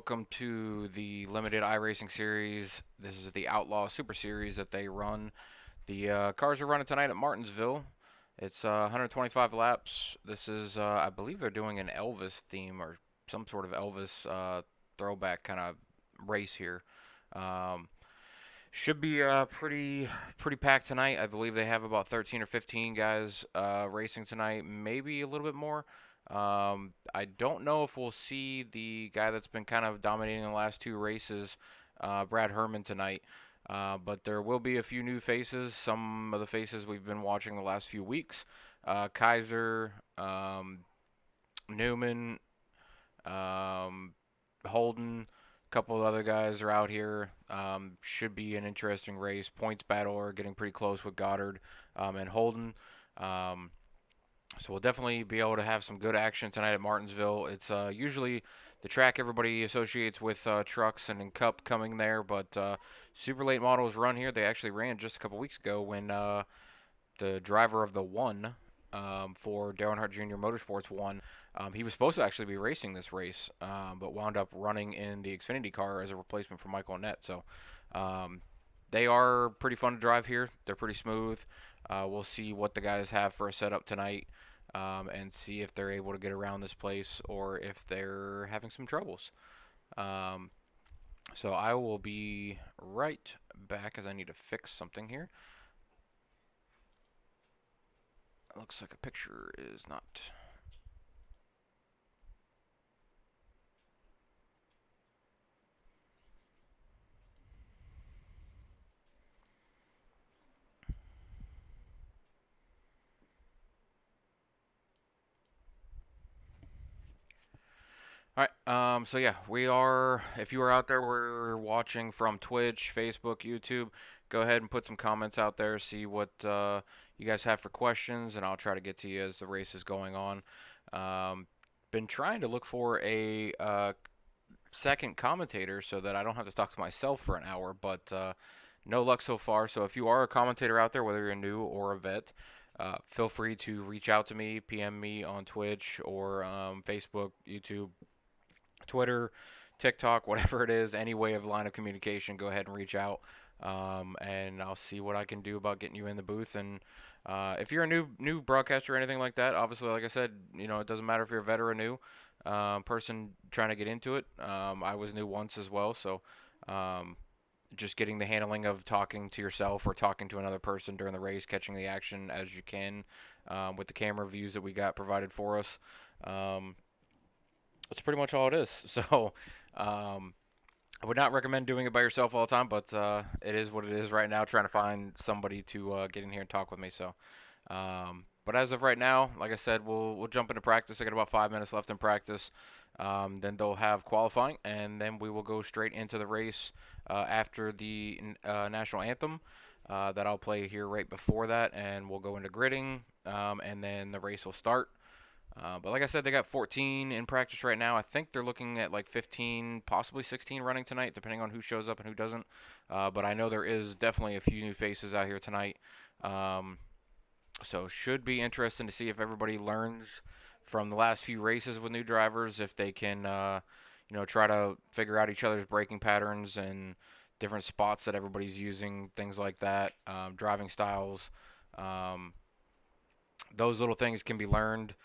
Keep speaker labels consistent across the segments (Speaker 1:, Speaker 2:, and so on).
Speaker 1: welcome to the limited iRacing series. This is the Outlaw Super Series that they run. The cars are running tonight at Martinsville. It's 125 laps. This is, I believe they're doing an Elvis theme or some sort of Elvis throwback kind of race here. Um, should be pretty packed tonight. I believe they have about 13 or 15 guys racing tonight, maybe a little bit more. I don't know if we'll see the guy that's been kind of dominating the last two races, Brad Herman, tonight. But there will be a few new faces. Some of the faces we've been watching the last few weeks. Kaiser, Newman, um, Holden, a couple of other guys are out here. Should be an interesting race. Points battle are getting pretty close with Goddard and Holden. Um, so we'll definitely be able to have some good action tonight at Martinsville. It's usually the track everybody associates with trucks and in Cup coming there, but super late models run here. They actually ran just a couple weeks ago when the driver of the one for Darren Hart Jr. Motorsports won. He was supposed to actually be racing this race, but wound up running in the Xfinity car as a replacement for Michael Annett. So they are pretty fun to drive here. They're pretty smooth. We'll see what the guys have for a setup tonight and see if they're able to get around this place or if they're having some troubles. Um, so I will be right back as I need to fix something here. It looks like a picture is not. All right. So yeah, we are. If you are out there, we're watching from Twitch, Facebook, YouTube. Go ahead and put some comments out there. See what you guys have for questions, and I'll try to get to you as the race is going on. Been trying to look for a second commentator so that I don't have to talk to myself for an hour, but no luck so far. So if you are a commentator out there, whether you're new or a vet, feel free to reach out to me, PM me on Twitch or Facebook, YouTube, Twitter, TikTok, whatever it is, any way of line of communication, go ahead and reach out, and I'll see what I can do about getting you in the booth. And if you're a new broadcaster or anything like that, obviously, like I said, it doesn't matter if you're a vet or a new person trying to get into it. I was new once as well, so just getting the handling of talking to yourself or talking to another person during the race, catching the action as you can with the camera views that we got provided for us. That's pretty much all it is. So, I would not recommend doing it by yourself all the time, but it is what it is right now. Trying to find somebody to get in here and talk with me. So, but as of right now, like I said, we'll jump into practice. I got about 5 minutes left in practice. Then they'll have qualifying, and then we will go straight into the race after the national anthem. That I'll play here right before that, and we'll go into gridding, and then the race will start. But like I said, they got 14 in practice right now. I think they're looking at like 15, possibly 16 running tonight, depending on who shows up and who doesn't. But I know there is definitely a few new faces out here tonight. So should be interesting to see if everybody learns from the last few races with new drivers, if they can, try to figure out each other's braking patterns and different spots that everybody's using, things like that, driving styles. Um, those little things can be learned.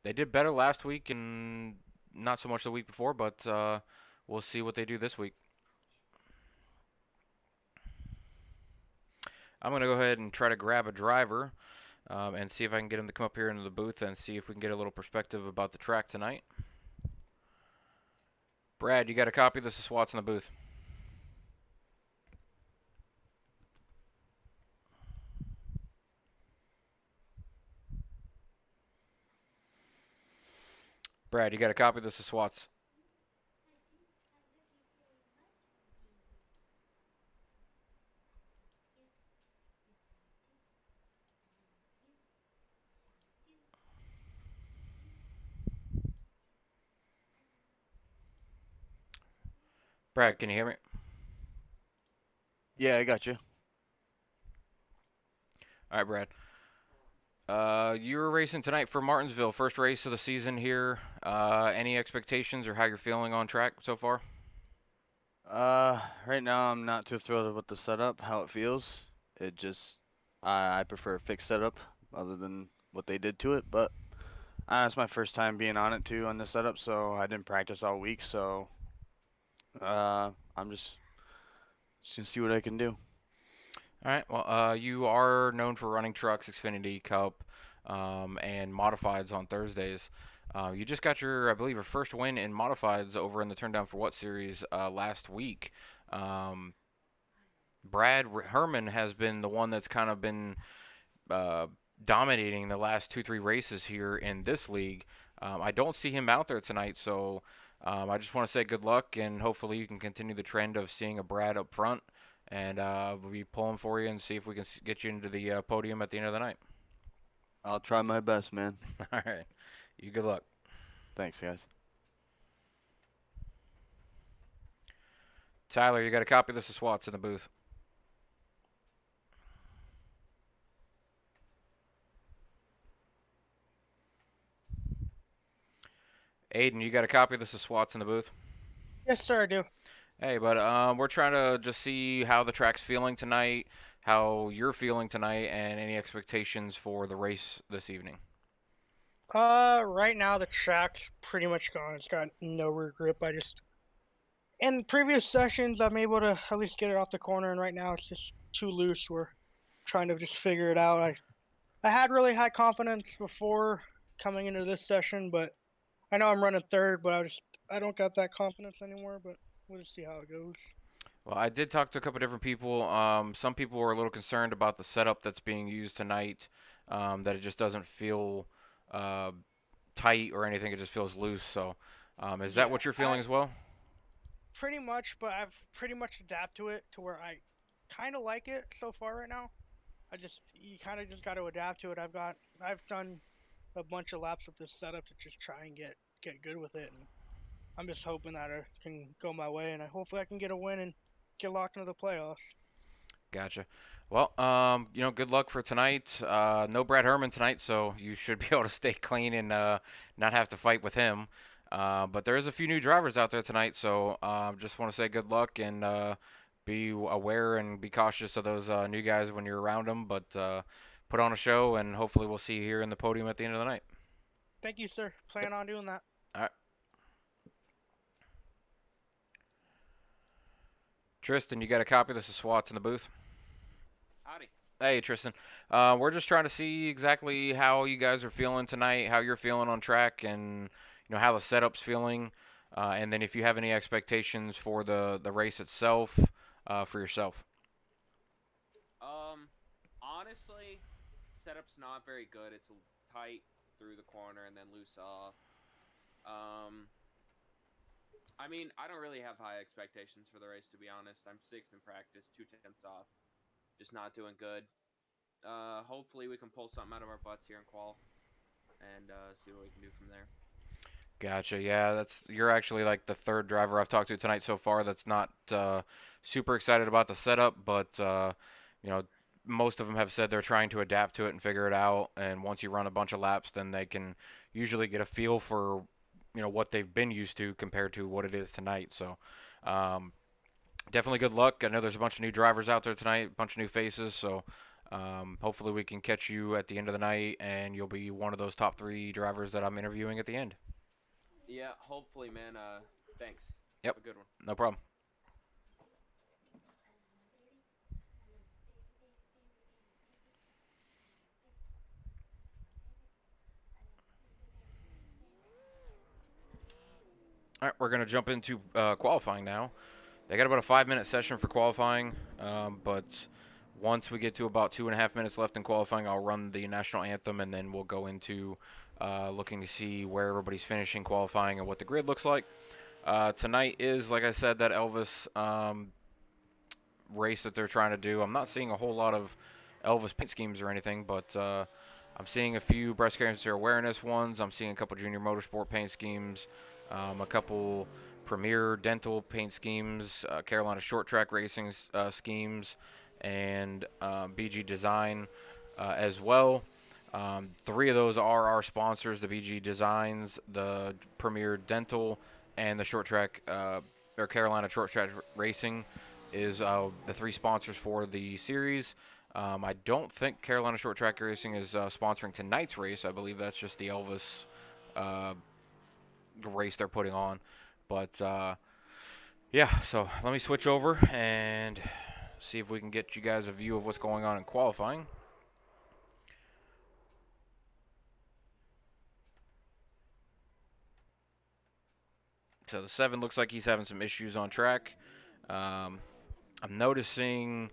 Speaker 1: They did better last week and not so much the week before, but we'll see what they do this week. I'm going to go ahead and try to grab a driver and see if I can get him to come up here into the booth and see if we can get a little perspective about the track tonight. Brad, you got a copy? This is Swats in the booth. Brad, you got a copy? This is Swats. Brad, can you hear me?
Speaker 2: Yeah, I got you.
Speaker 1: All right, Brad. You're racing tonight for Martinsville, first race of the season here. Any expectations or how you're feeling on track so far?
Speaker 2: Right now I'm not too thrilled with the setup, how it feels. It just, I prefer a fixed setup other than what they did to it. But it's my first time being on it too on this setup, so I didn't practice all week. So I'm just gonna see what I can do.
Speaker 1: All right. Well, you are known for running trucks, Xfinity Cup, and modifieds on Thursdays. You just got your, I believe, your first win in modifieds over in the Turn Down for What series last week. Um, Brad Herman has been the one that's kind of been uh, dominating the last 2, 3 races here in this league. I don't see him out there tonight, so I just want to say good luck, and hopefully you can continue the trend of seeing a Brad up front, and we'll be pulling for you and see if we can get you into the podium at the end of the night.
Speaker 2: I'll try my best, man.
Speaker 1: All right, you good luck.
Speaker 2: Thanks, guys.
Speaker 1: Tyler, you got a copy of this? Is Swats in the booth. Aiden, you got a copy of this? Is Swats in the booth?
Speaker 3: Yes, sir, I do.
Speaker 1: Hey, but we're trying to just see how the track's feeling tonight, how you're feeling tonight, and any expectations for the race this evening.
Speaker 3: Right now the track's pretty much gone. It's got no rear grip. In previous sessions, I'm able to at least get it off the corner, and right now it's just too loose. We're trying to just figure it out. I had really high confidence before coming into this session, but I know I'm running third, but I don't got that confidence anymore. But we'll just see how it goes.
Speaker 1: Well, I did talk to a couple different people. Some people were a little concerned about the setup that's being used tonight, that it just doesn't feel uh, tight or anything. It just feels loose. So, is that
Speaker 3: Yeah,
Speaker 1: what you're
Speaker 3: I
Speaker 1: feeling as well?
Speaker 3: pretty much, but I've pretty much adapted to it to where I kind of like it so far right now. You kind of just got to adapt to it. I've done a bunch of laps with this setup to just try and get good with it, and I'm just hoping that it can go my way, and hopefully I can get a win and get locked into the playoffs.
Speaker 1: Gotcha. Well, good luck for tonight. No Brad Herman tonight, so you should be able to stay clean and not have to fight with him. But there is a few new drivers out there tonight, so just want to say good luck and be aware and be cautious of those new guys when you're around them. But put on a show, and hopefully we'll see you here in the podium at the end of the night.
Speaker 3: Thank you, sir.
Speaker 1: Yep.
Speaker 3: Plan on doing that.
Speaker 1: All right, Tristan, you got a copy? This is Swats in the booth.
Speaker 4: Howdy.
Speaker 1: Hey, Tristan. We're just trying to see exactly how you guys are feeling tonight, how you're feeling on track, and how the setup's feeling, and then if you have any expectations for the race itself, for yourself.
Speaker 4: Honestly, setup's not very good. It's tight through the corner and then loose off. Um, I mean, I don't really have high expectations for the race, to be honest. I'm sixth in practice, 2 tenths off. Just not doing good. Hopefully we can pull something out of our butts here in qual and see what we can do from there.
Speaker 1: Gotcha. Yeah, you're actually like the third driver I've talked to tonight so far that's not super excited about the setup, but you know, most of them have said they're trying to adapt to it and figure it out. And once you run a bunch of laps, then they can usually get a feel for what they've been used to compared to what it is tonight. So um, definitely good luck. I know there's a bunch of new drivers out there tonight, a bunch of new faces. So hopefully we can catch you at the end of the night, and you'll be one of those top 3 drivers that I'm interviewing at the end.
Speaker 4: Yeah, hopefully, man. Thanks.
Speaker 1: Yep,
Speaker 4: Have a good one.
Speaker 1: no problem. All right, we're going to jump into qualifying now. They got about a 5-minute session for qualifying, but once we get to about 2.5 minutes left in qualifying, I'll run the national anthem, and then we'll go into looking to see where everybody's finishing qualifying and what the grid looks like. Tonight is, like I said, that Elvis race that they're trying to do. I'm not seeing a whole lot of Elvis paint schemes or anything, but I'm seeing a few breast cancer awareness ones. I'm seeing a couple junior motorsport paint schemes, a couple premier dental paint schemes, Carolina short track racing schemes, and BG design as well. Three of those are our sponsors: the BG Designs, the Premier Dental, and the Short Track or Carolina Short Track Racing is the three sponsors for the series. I don't think Carolina Short Track Racing is sponsoring tonight's race. I believe that's just the Elvis uh, race they're putting on. But yeah, so let me switch over and see if we can get you guys a view of what's going on in qualifying. So the 7 looks like he's having some issues on track. I'm noticing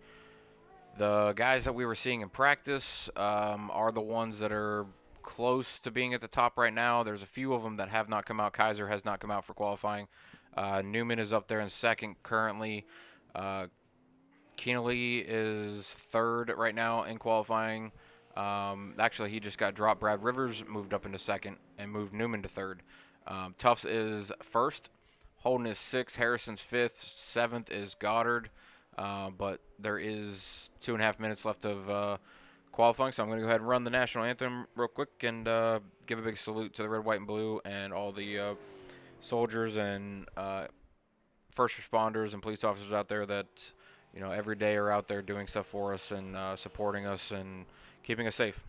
Speaker 1: the guys that we were seeing in practice are the ones that are close to being at the top right now. There's a few of them that have not come out. Kaiser has not come out for qualifying. Newman is up there in second currently. Keenely is third right now in qualifying. Actually, he just got dropped. Brad Rivers moved up into second and moved Newman to third. Tufts is first. Holden is sixth. Harrison's fifth. Seventh is Goddard. But there is 2.5 minutes left of qualifying, so I'm going to go ahead and run the national anthem real quick and give a big salute to the red, white, and blue and all the soldiers and first responders and police officers out there that every day are out there doing stuff for us and supporting us and keeping us safe.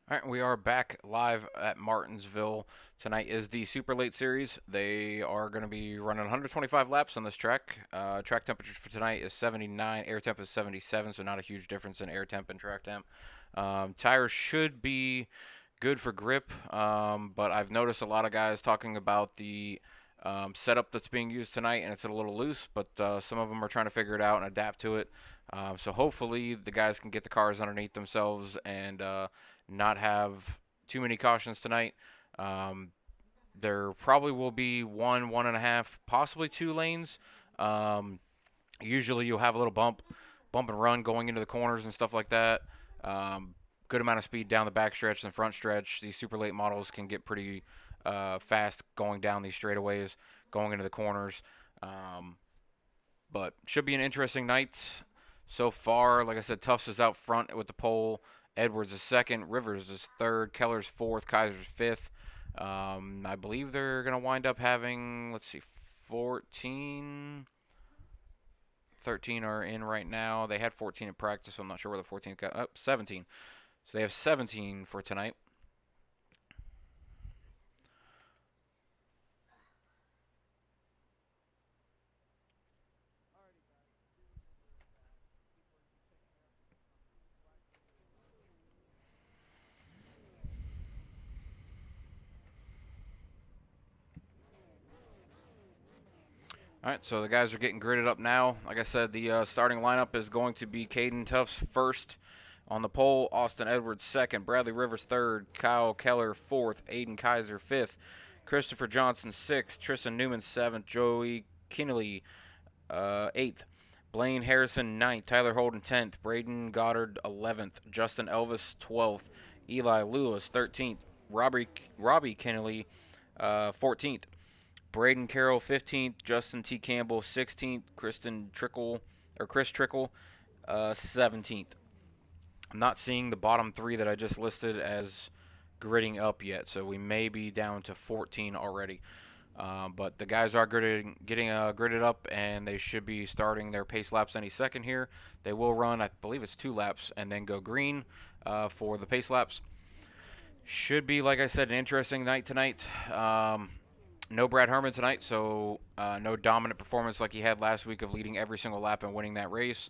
Speaker 1: All right, we are back live at Martinsville. Tonight is the Super Late Series. They are going to be running 125 laps on this track. Track temperature for tonight is 79. Air temp is 77, so not a huge difference in air temp and track temp. Tires should be good for grip, but I've noticed a lot of guys talking about the setup that's being used tonight, and it's a little loose, but some of them are trying to figure it out and adapt to it. So hopefully the guys can get the cars underneath themselves and not have too many cautions tonight. There probably will be one and a half, possibly 2 lanes. Usually you'll have a little bump and run going into the corners and stuff like that. Good amount of speed down the back stretch and the front stretch. These super late models can get pretty fast going down these straightaways, going into the corners. But should be an interesting night so far. Like I said, Tufts is out front with the pole. Edwards is second. Rivers is third. Keller's fourth. Kaiser's fifth. I believe they're going to wind up having, 13 are in right now. They had 14 in practice, so I'm not sure where the 14 got. Oh, 17. So they have 17 for tonight. All right, so the guys are getting gridded up now. Like I said, the starting lineup is going to be Caden Tufts first on the pole, Austin Edwards second, Bradley Rivers third, Kyle Keller fourth, Aiden Kaiser fifth, Christopher Johnson sixth, Tristan Newman seventh, Joey Kinnelly eighth, Blaine Harrison ninth, Tyler Holden 10th, Braden Goddard 11th, Justin Elvis 12th, Eli Lewis 13th, Robbie Kennelly 14th. Braden Carroll 15th, Justin T. Campbell 16th, Kristen Trickle or Chris Trickle, 17th. I'm not seeing the bottom 3 that I just listed as gridding up yet, so we may be down to 14 already. But the guys are getting gridded up, and they should be starting their pace laps any second here. They will run, I believe it's 2 laps, and then go green for the pace laps. Should be, like I said, an interesting night tonight. No Brad Herman tonight, so no dominant performance like he had last week of leading every single lap and winning that race.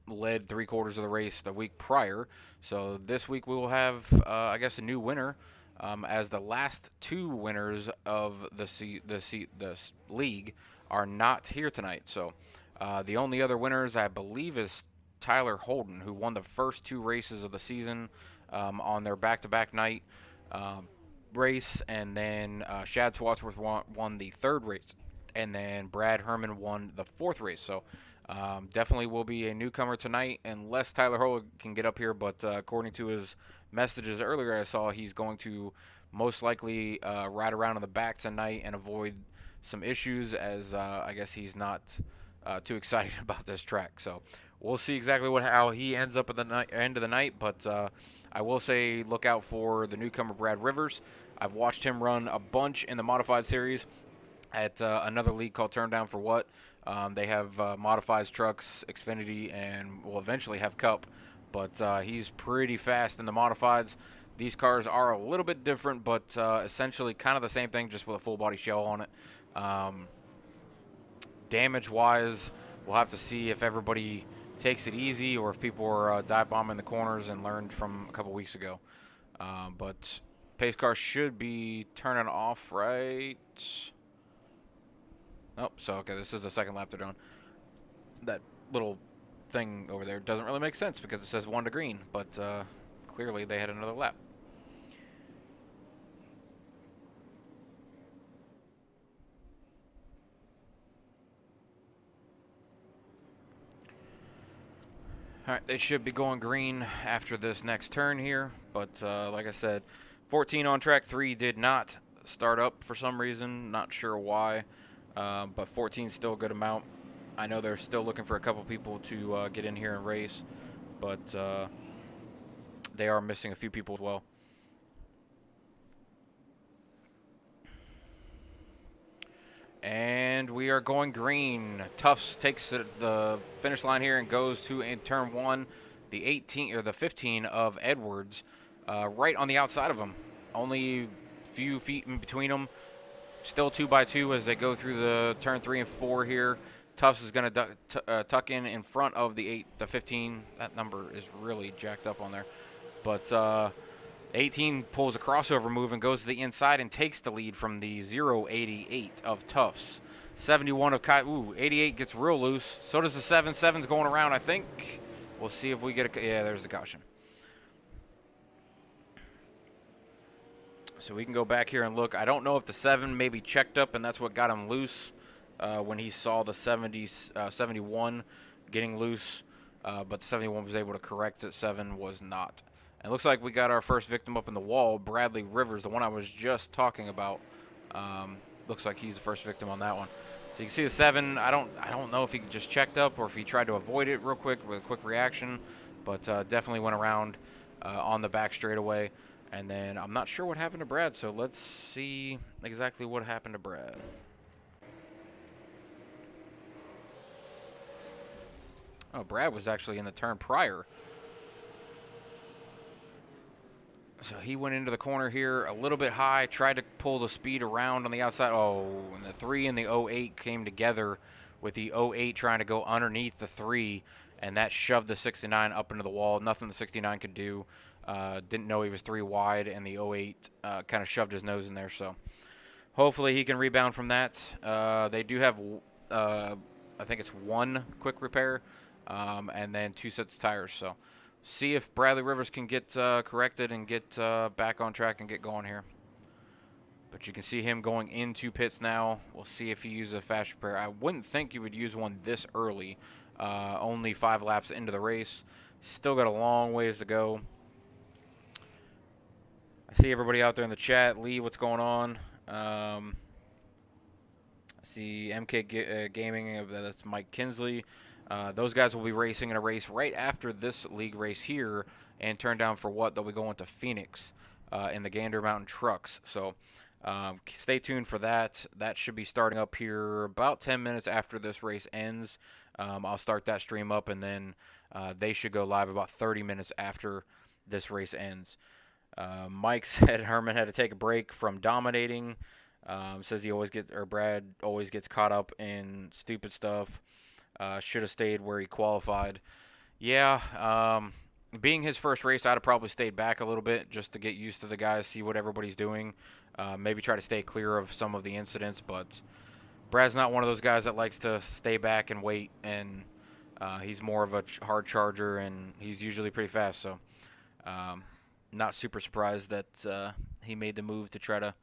Speaker 1: Led 3/4 of the race the week prior. So this week we will have, I guess, a new winner, as the last 2 winners of the league are not here tonight. So the only other winners, I believe, is Tyler Holden, who won the first 2 races of the season on their back-to-back night race, and then Shad Swatsworth won the 3rd race, and then Brad Herman won the 4th race. So definitely will be a newcomer tonight unless Tyler Holden can get up here, but according to his messages earlier I saw, he's going to most likely ride around in the back tonight and avoid some issues, as I guess he's not too excited about this track. So we'll see exactly how he ends up at the end of the night, but I will say look out for the newcomer Brad Rivers. I've watched him run a bunch in the modified series at another league called Turn Down for What. They have modifieds, trucks, Xfinity, and will eventually have Cup. But he's pretty fast in the modifieds. These cars are a little bit different, but essentially kind of the same thing, just with a full body shell on it. Damage-wise, we'll have to see if everybody takes it easy or if people are dive bombing the corners and learned from a couple weeks ago. But pace car should be turning off, right? Oh, so okay, this is the second lap they're doing. That little thing over there doesn't really make sense because it says 1 to green, but clearly they had another lap. Alright, they should be going green after this next turn here, but like I said, 14 on track, 3 did not start up for some reason, not sure why. But 14 is still a good amount. I know they're still looking for a couple people to get in here and race, but they are missing a few people as well. And we are going green. Tufts takes the finish line here and goes to in turn 1, the 18 or the 15 of Edwards, right on the outside of him. Only a few feet in between them. Still 2x2 as they go through the turn 3 and 4 here. Tufts is going to tuck in front of the 15. That number is really jacked up on there. But 18 pulls a crossover move and goes to the inside and takes the lead from the 088 of Tufts. 71 of Kai. Ooh, 88 gets real loose. So does the 7. 7's going around, I think. We'll see if we get a... Yeah, there's the caution. So we can go back here and look. I don't know if the 7 maybe checked up and that's what got him loose when he saw the 71 getting loose. But the 71 was able to correct it. 7 was not. And it looks like we got our first victim up in the wall, Bradley Rivers, the one I was just talking about. Looks like he's the first victim on that one. So you can see the 7. I don't know if he just checked up or if he tried to avoid it real quick with a quick reaction, but definitely went around on the back straightaway. And then I'm not sure what happened to Brad, so let's see exactly what happened to Brad. Oh, Brad was actually in the turn prior. So he went into the corner here a little bit high, tried to pull the speed around on the outside. Oh, and the 3 and the 08 came together with the 08 trying to go underneath the 3, and that shoved the 69 up into the wall. Nothing the 69 could do. Didn't know he was 3 wide, and the 08 kind of shoved his nose in there. So hopefully he can rebound from that. They do have, I think it's 1 quick repair, and then 2 sets of tires. So see if Bradley Rivers can get corrected and get back on track and get going here. But you can see him going into pits now. We'll see if he uses a fast repair. I wouldn't think you would use one this early. Only 5 laps into the race. Still got a long ways to go. I see everybody out there in the chat. Lee, what's going on? I see Gaming. That's Mike Kinsley. Those guys will be racing in a race right after this league race here, and turn down for what? They'll be going to Phoenix in the Gander Mountain Trucks. So stay tuned for that. That should be starting up here about 10 minutes after this race ends. I'll start that stream up, and then they should go live about 30 minutes after this race ends. Mike said Herman had to take a break from dominating. Says Brad always gets caught up in stupid stuff. Should have stayed where he qualified. Yeah, being his first race, I'd have probably stayed back a little bit just to get used to the guys, see what everybody's doing. Maybe try to stay clear of some of the incidents, but Brad's not one of those guys that likes to stay back and wait, and he's more of a hard charger, and he's usually pretty fast, so not super surprised that he made the move to try to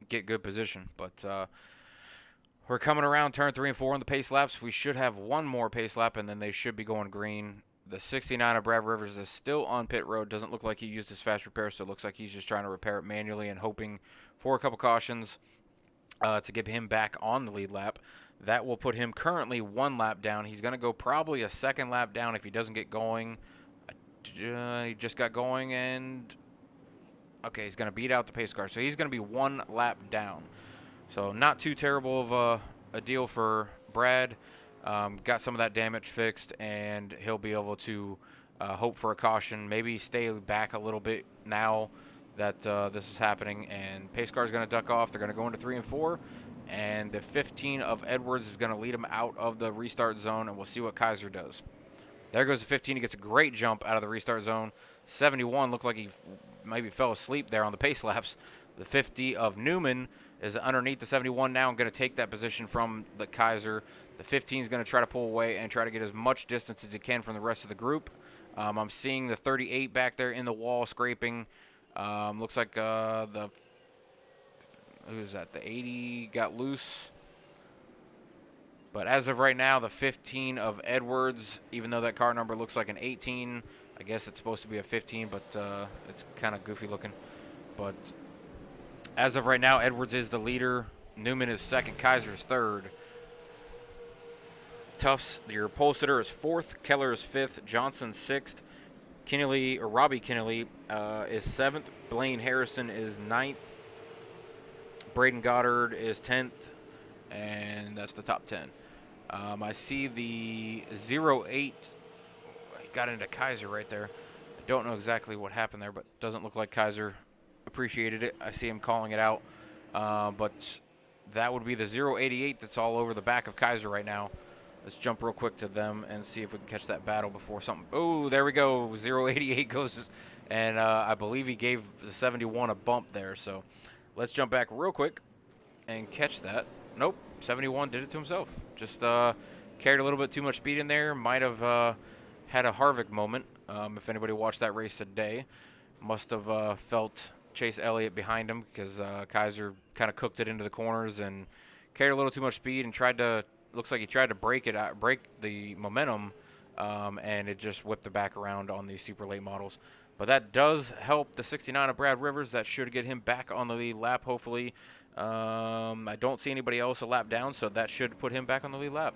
Speaker 1: get good position. But we're coming around turn 3 and 4 on the pace laps. We should have one more pace lap, and then they should be going green. The 69 of Brad Rivers is still on pit road. Doesn't look like he used his fast repair, so it looks like he's just trying to repair it manually and hoping for a couple cautions to get him back on the lead lap. That will put him currently 1 lap down. He's going to go probably a 2nd lap down if he doesn't get going. He just got going, and okay, he's going to beat out the pace car. So he's going to be 1 lap down. So not too terrible of a deal for Brad. Got some of that damage fixed, and he'll be able to hope for a caution. Maybe stay back a little bit now that this is happening. And pace car is going to duck off. They're going to go into 3 and 4. And the 15 of Edwards is going to lead him out of the restart zone, and we'll see what Kaiser does. There goes the 15. He gets a great jump out of the restart zone. 71 looked like he maybe fell asleep there on the pace laps. The 50 of Newman is underneath the 71 now and going to take that position from the Kaiser. The 15 is going to try to pull away and try to get as much distance as he can from the rest of the group. I'm seeing the 38 back there in the wall scraping. Looks like who's that? The 80 got loose. But as of right now, the 15 of Edwards, even though that car number looks like an 18, I guess it's supposed to be a 15, but it's kind of goofy looking. But as of right now, Edwards is the leader. Newman is 2nd. Kaiser is 3rd. Tufts, your pole sitter, is 4th. Keller is 5th. Johnson 6th. Robbie Kennelly is 7th. Blaine Harrison is 9th. Braden Goddard is 10th. And that's the top 10. I see the 08. He got into Kaiser right there. I don't know exactly what happened there, but doesn't look like Kaiser appreciated it. I see him calling it out. But that would be the 088 that's all over the back of Kaiser right now. Let's jump real quick to them and see if we can catch that battle before something. Oh, there we go. 088 goes, and I believe he gave the 71 a bump there. So let's jump back real quick and catch that. Nope, 71 did it to himself. Just carried a little bit too much speed in there. Might have had a Harvick moment. If anybody watched that race today, must have felt Chase Elliott behind him because Kaiser kind of cooked it into the corners and carried a little too much speed and tried to. Looks like he tried to break the momentum, and it just whipped the back around on these super late models. But that does help the 69 of Brad Rivers. That should get him back on the lead lap, hopefully. I don't see anybody else a lap down, so that should put him back on the lead lap.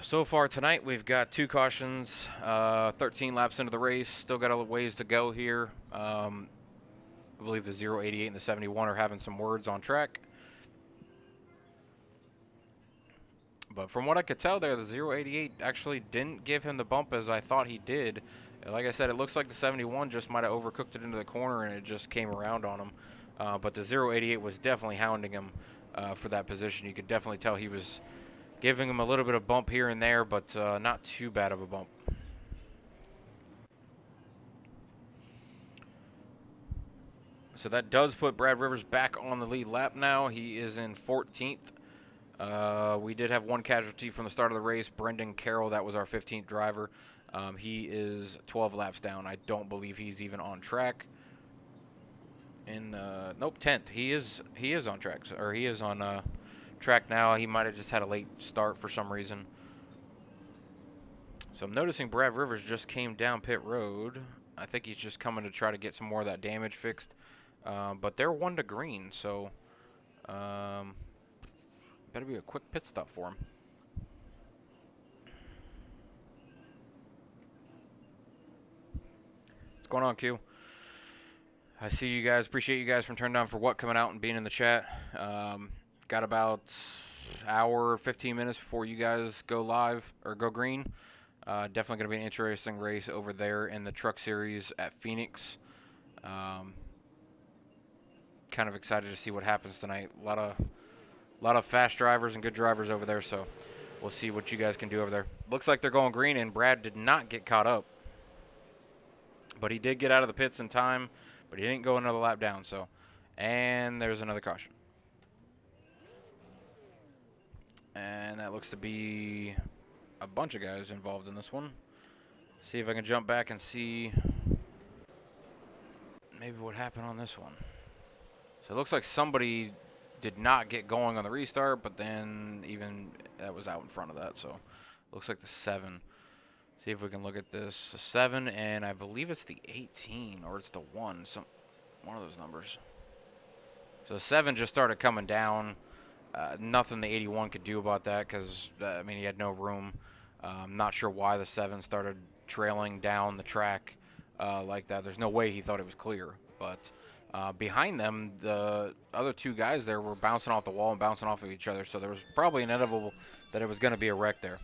Speaker 1: So far tonight, we've got 2 cautions, 13 laps into the race. Still got a ways to go here. I believe the 088 and the 71 are having some words on track. But from what I could tell there, the 088 actually didn't give him the bump as I thought he did. Like I said, it looks like the 71 just might have overcooked it into the corner and it just came around on him. But the 088 was definitely hounding him for that position. You could definitely tell he was giving him a little bit of bump here and there, but not too bad of a bump. So that does put Brad Rivers back on the lead lap now. He is in 14th. We did have one casualty from the start of the race, Brendan Carroll. That was our 15th driver. He is 12 laps down. I don't believe he's even on track. in nope, 10th. He is on track, or he is on track now. He might have just had a late start for some reason. So I'm noticing Brad Rivers just came down pit road. I think he's just coming to try to get some more of that damage fixed. But they're 1 to green, so better be a quick pit stop for him. What's going on, Q? I see you guys. Appreciate you guys from Turn Down for What coming out and being in the chat. Got about hour, 15 minutes before you guys go live or go green. Definitely going to be an interesting race over there in the Truck Series at Phoenix. Kind of excited to see what happens tonight. A lot of fast drivers and good drivers over there, so we'll see what you guys can do over there. Looks like they're going green, and Brad did not get caught up. But he did get out of the pits in time, but he didn't go another lap down, so. And there's another caution. And that looks to be a bunch of guys involved in this one. See if I can jump back and see maybe what happened on this one. So it looks like somebody did not get going on the restart, but then even that was out in front of that, so looks like the 7. See if we can look at this. The 7, and I believe it's the 18, or it's the 1. One of those numbers. So the 7 just started coming down. Nothing the 81 could do about that because, I mean, he had no room. Not sure why the 7 started trailing down the track like that. There's no way he thought it was clear. But behind them, the other 2 guys there were bouncing off the wall and bouncing off of each other. So there was probably inevitable that it was going to be a wreck there.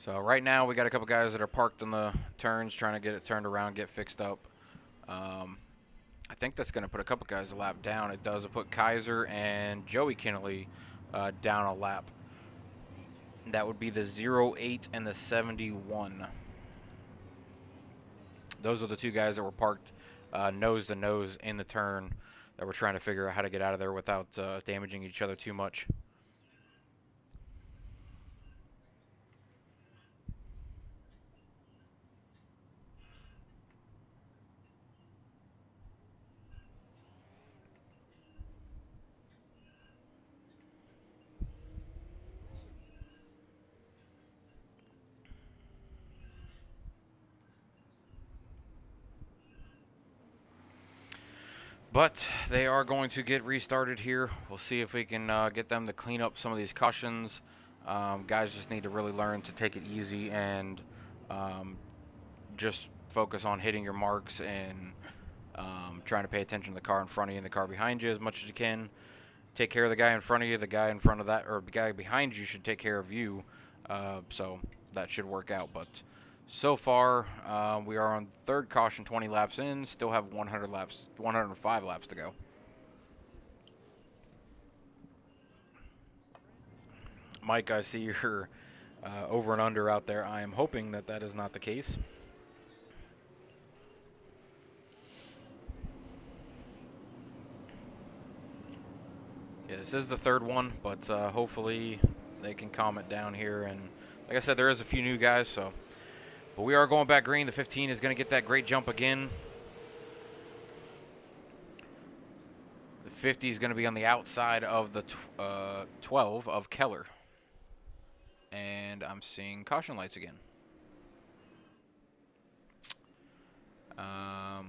Speaker 1: So right now we got a couple guys that are parked in the turns trying to get it turned around, get fixed up. I think that's going to put a couple guys a lap down. It does. It put Kaiser and Joey Kennelly down a lap. That would be the 08 and the 71. Those are the 2 guys that were parked nose to nose in the turn that were trying to figure out how to get out of there without damaging each other too much. But they are going to get restarted here. We'll see if we can get them to clean up some of these cautions. Guys just need to really learn to take it easy and just focus on hitting your marks and trying to pay attention to the car in front of you and the car behind you as much as you can. Take care of the guy in front of you. The guy in front of that, or the guy behind you, should take care of you. So that should work out. But so far, we are on 3rd caution, 20 laps in. Still have 105 laps to go. Mike, I see you're over and under out there. I am hoping that that is not the case. Yeah, this is the 3rd one, but hopefully they can calm it down here. And like I said, there is a few new guys, so. But we are going back green. The 15 is going to get that great jump again. The 50 is going to be on the outside of the 12 of Keller. And I'm seeing caution lights again. Not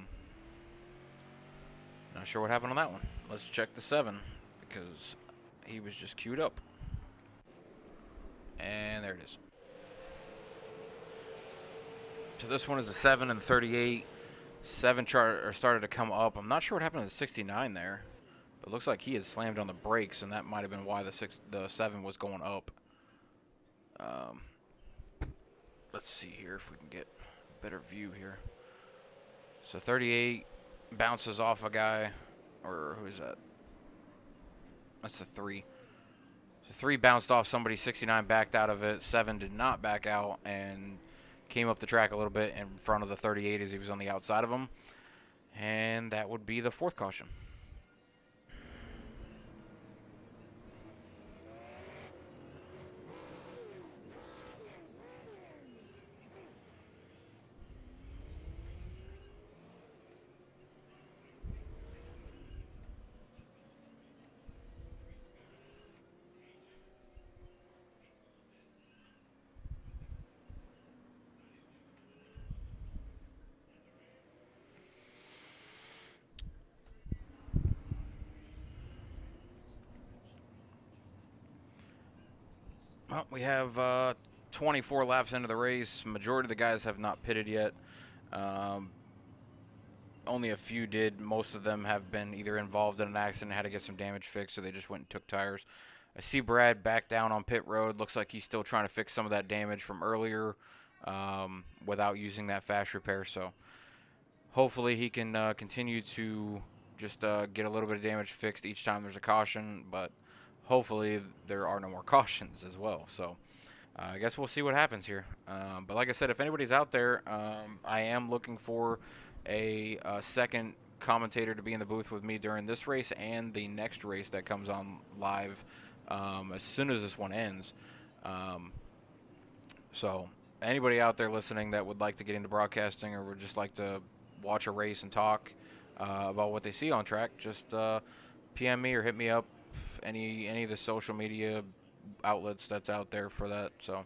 Speaker 1: sure what happened on that one. Let's check the 7 because he was just queued up. And there it is. So this one is a 7 and 38. 7 started to come up. I'm not sure what happened to the 69 there. It looks like he had slammed on the brakes, and that might have been why the 7 was going up. Let's see here if we can get a better view here. So 38 bounces off a guy, or who is that? That's the 3. So 3 bounced off somebody. 69 backed out of it. 7 did not back out and came up the track a little bit in front of the 38 as he was on the outside of him. And that would be the 4th caution. Well, we have 24 laps into the race. Majority of the guys have not pitted yet. Um, Only a few did. Most of them have been either involved in an accident, had to get some damage fixed, so they just went and took tires. I see Brad back down on pit road. Looks like he's still trying to fix some of that damage from earlier without using that fast repair. So hopefully he can continue to just get a little bit of damage fixed each time there's a caution. But hopefully there are no more cautions as well. So I guess we'll see what happens here. But like I said, if anybody's out there, I am looking for a second commentator to be in the booth with me during this race and the next race that comes on live as soon as this one ends. So anybody out there listening that would like to get into broadcasting or would just like to watch a race and talk about what they see on track, just PM me or hit me up. Any of the social media outlets that's out there for that. So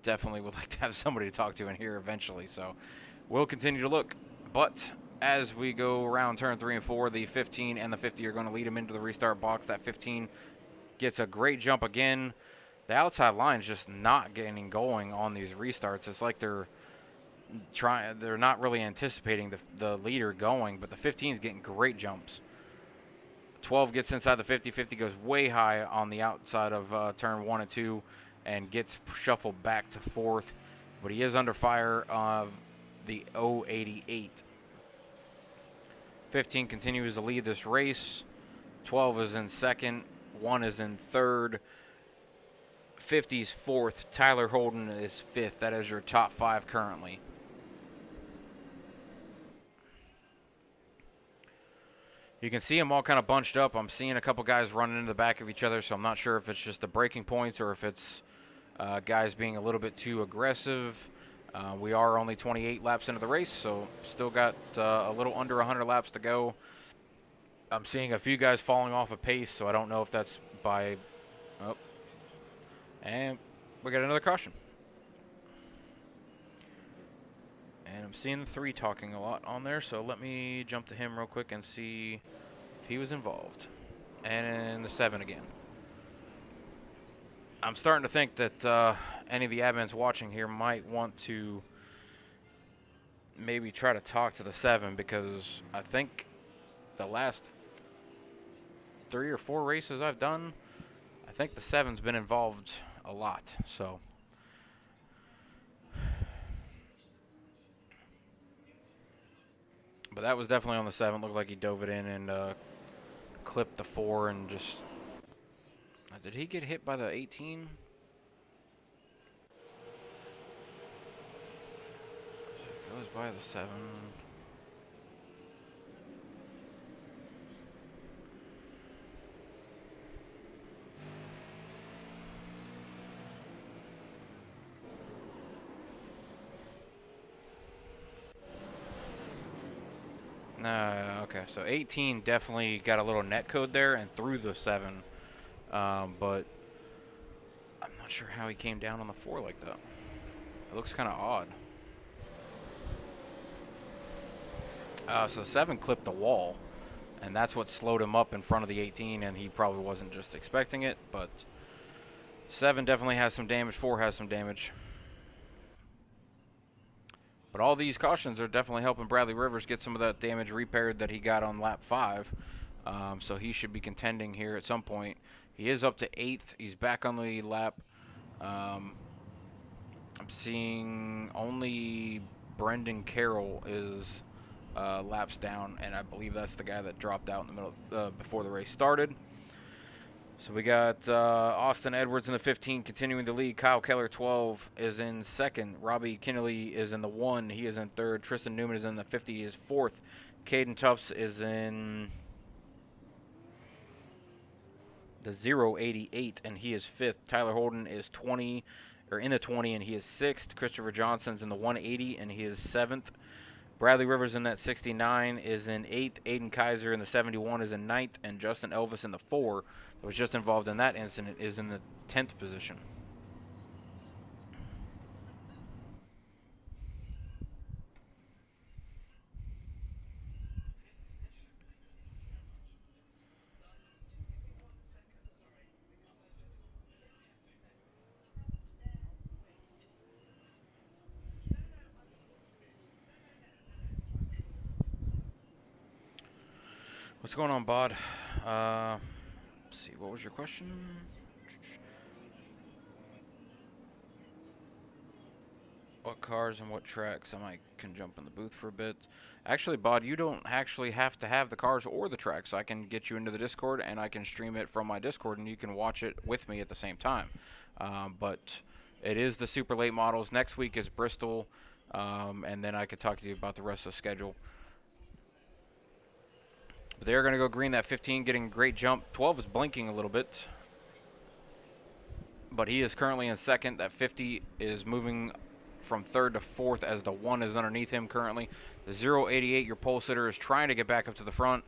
Speaker 1: definitely would like to have somebody to talk to in here eventually. So we'll continue to look. But as we go around turn 3 and 4, the 15 and the 50 are going to lead him into the restart box. That 15 gets a great jump again. The outside line is just not getting going on these restarts. It's like they're not really anticipating the leader going, but the 15 is getting great jumps. 12 gets inside the 50. 50 goes way high on the outside of turn 1 and 2 and gets shuffled back to 4th. But he is under fire of the 088. 15 continues to lead this race. 12 is in second. 1 is in third. 50's fourth. Tyler Holden is fifth. That is your top 5 currently. You can see them all kind of bunched up. I'm seeing a couple guys running into the back of each other, so I'm not sure if it's just the breaking points or if it's guys being a little bit too aggressive. We are only 28 laps into the race, so still got a little under 100 laps to go. I'm seeing a few guys falling off a pace, so I don't know if that's by... Oh. And we got another caution. And I'm seeing the 3 talking a lot on there, so let me jump to him real quick and see if he was involved. And the 7 again. I'm starting to think that any of the admins watching here might want to maybe try to talk to the 7, because I think the last 3 or 4 races I've done, I think the 7's been involved a lot, so... But that was definitely on the 7. Looked like he dove it in and clipped the 4 and just... did he get hit by the 18? Goes by the 7. Okay, so 18 definitely got a little net code there and threw the 7. But I'm not sure how he came down on the 4 like that. It looks kind of odd. So 7 clipped the wall, and that's what slowed him up in front of the 18, and he probably wasn't just expecting it, but 7 definitely has some damage, 4 has some damage. But all these cautions are definitely helping Bradley Rivers get some of that damage repaired that he got on lap 5. So he should be contending here at some point. He is up to 8th. He's back on the lap. I'm seeing only Brendan Carroll is laps down, and I believe that's the guy that dropped out in the middle before the race started. So we got Austin Edwards in the 15 continuing to lead. Kyle Keller 12 is in second. Robbie Kinnelly is in the 1. He is in third. Tristan Newman is in the 50. He is fourth. Caden Tufts is in the 088, and he is fifth. Tyler Holden is 20, or in the 20, and he is sixth. Christopher Johnson's in the 180, and he is seventh. Bradley Rivers in that 69 is in 8th. Aiden Kaiser in the 71 is in 9th. And Justin Elvis in the 4 that was just involved in that incident is in the 10th position. What's going on, Bod? Let's see, what was your question? What cars and what tracks? I can jump in the booth for a bit. Actually, Bod, you don't actually have to have the cars or the tracks. I can get you into the Discord and I can stream it from my Discord and you can watch it with me at the same time. But it is the super late models. Next week is Bristol, and then I could talk to you about the rest of the schedule. But they're going to go green, that 15, getting a great jump. 12 is blinking a little bit, but he is currently in second. That 50 is moving from third to fourth as the 1 is underneath him currently. The 088, your pole sitter, is trying to get back up to the front.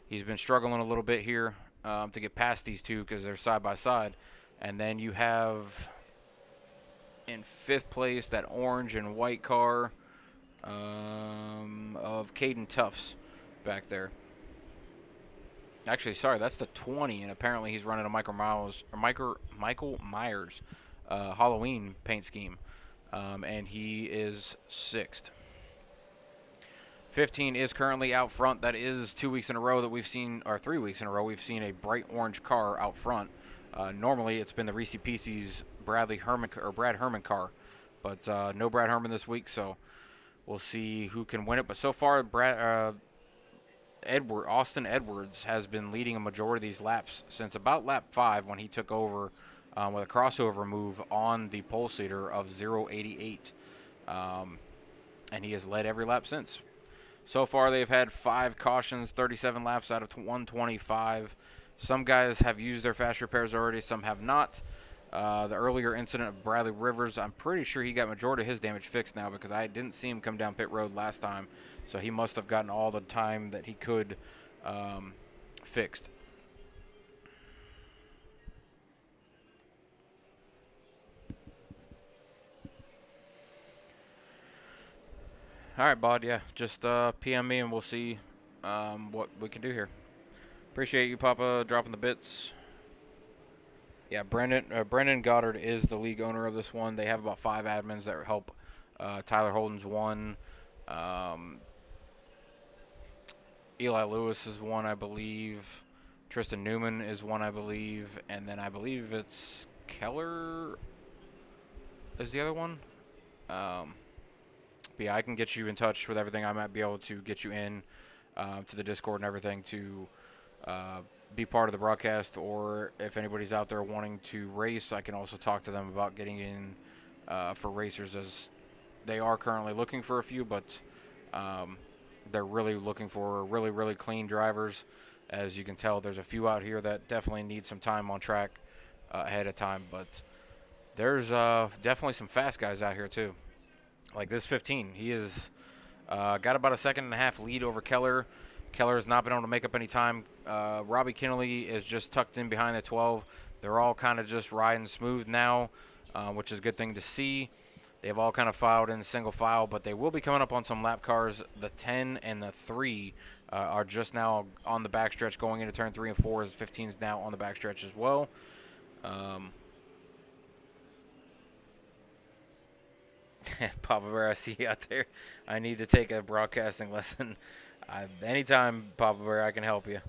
Speaker 1: He's been struggling a little bit here to get past these two because they're side by side. And then you have in fifth place that orange and white car of Caden Tufts back there. Actually, sorry, that's the 20, and apparently he's running a Michael Myers Halloween paint scheme, and he is sixth. 15 is currently out front. That is 2 weeks in a row that we've seen, or 3 weeks in a row, we've seen a bright orange car out front. Normally, it's been the Reese Pieces Brad Herman car, but no Brad Herman this week, so we'll see who can win it. But so far, Austin Edwards has been leading a majority of these laps since about lap 5 when he took over with a crossover move on the pole seater of 088, and he has led every lap since. So far, they've had 5 cautions, 37 laps out of 125. Some guys have used their fast repairs already, some have not. The earlier incident of Bradley Rivers, I'm pretty sure he got majority of his damage fixed now because I didn't see him come down pit road last time. So he must have gotten all the time that he could fixed. All right, Bod, yeah, just PM me and we'll see what we can do here. Appreciate you, Papa, dropping the bits. Yeah, Brendan Goddard is the league owner of this one. They have about 5 admins that help. Tyler Holden's one. Eli Lewis is one, I believe. Tristan Newman is one, I believe. And then I believe it's Keller is the other one. But yeah, I can get you in touch with everything. I might be able to get you in to the Discord and everything to be part of the broadcast. Or if anybody's out there wanting to race, I can also talk to them about getting in for racers, as they are currently looking for a few, but they're really looking for really clean drivers. As you can tell, there's a few out here that definitely need some time on track ahead of time, but there's definitely some fast guys out here too. Like this 15, he is got about a 1.5 second lead over Keller. Keller has not been able to make up any time. Robbie Kennelly is just tucked in behind the 12. They're all kind of just riding smooth now, which is a good thing to see. They've all kind of filed in single file, but they will be coming up on some lap cars. The 10 and the 3 are just now on the backstretch going into turn 3 and 4, as 15 is now on the backstretch as well. Papa Bear, I see you out there. I need to take a broadcasting lesson. Anytime, Papa Bear, I can help you.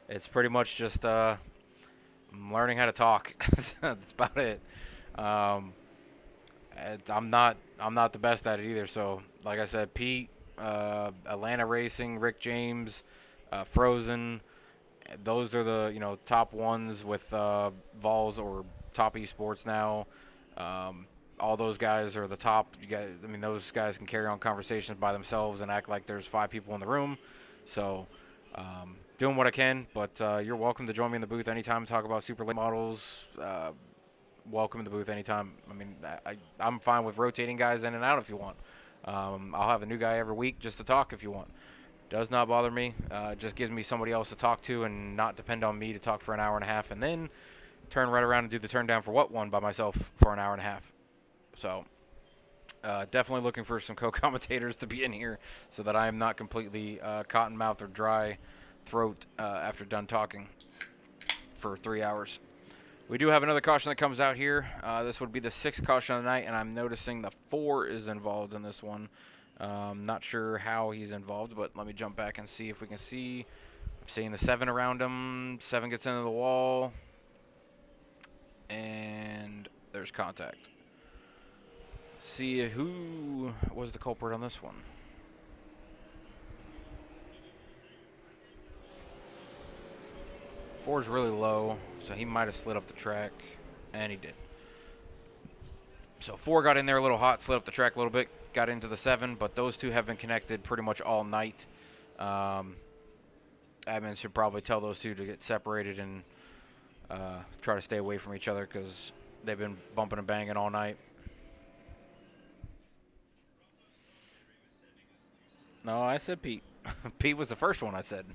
Speaker 1: It's pretty much just I'm learning how to talk. That's about it. I'm not the best at it either. So, like I said, Pete, Atlanta Racing, Rick James, Frozen, those are the top ones with Vols or Top Esports now. All those guys are the top. Those guys can carry on conversations by themselves and act like there's 5 people in the room. So, doing what I can, but you're welcome to join me in the booth anytime. Talk about super late models. Welcome to the booth anytime. I'm fine with rotating guys in and out if you want. I'll have a new guy every week just to talk if you want. Does not bother me. It just gives me somebody else to talk to and not depend on me to talk for an hour and a half and then turn right around and do the turn down for what one by myself for an hour and a half. So definitely looking for some co-commentators to be in here so that I am not completely cotton mouth or dry throat after done talking for 3 hours. We do have another caution that comes out here. This would be the 6th caution of the night, and I'm noticing the 4 is involved in this one. Not sure how he's involved, but let me jump back and see if we can see. Seeing the 7 around him. 7 gets into the wall. And there's contact. See who was the culprit on this one. Four's really low, so he might have slid up the track, and he did. So 4 got in there a little hot, slid up the track a little bit, got into the 7, but those two have been connected pretty much all night. Admin should probably tell those two to get separated and try to stay away from each other because they've been bumping and banging all night. No, I said Pete. Pete was the first one I said.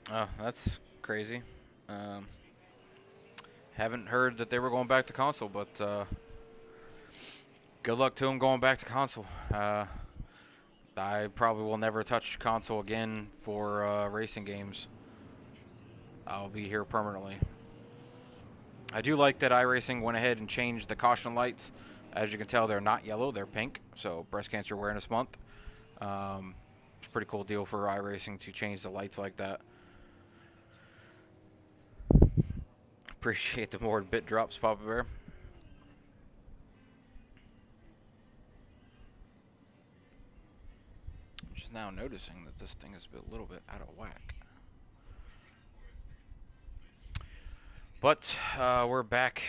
Speaker 1: Oh, that's crazy. Haven't heard that they were going back to console, but good luck to them going back to console. I probably will never touch console again for racing games. I'll be here permanently. I do like that iRacing went ahead and changed the caution lights. As you can tell, they're not yellow, they're pink. So Breast Cancer Awareness Month. It's a pretty cool deal for iRacing to change the lights like that. Appreciate the more bit drops, Papa Bear. Just now noticing that this thing is a little bit out of whack. But we're back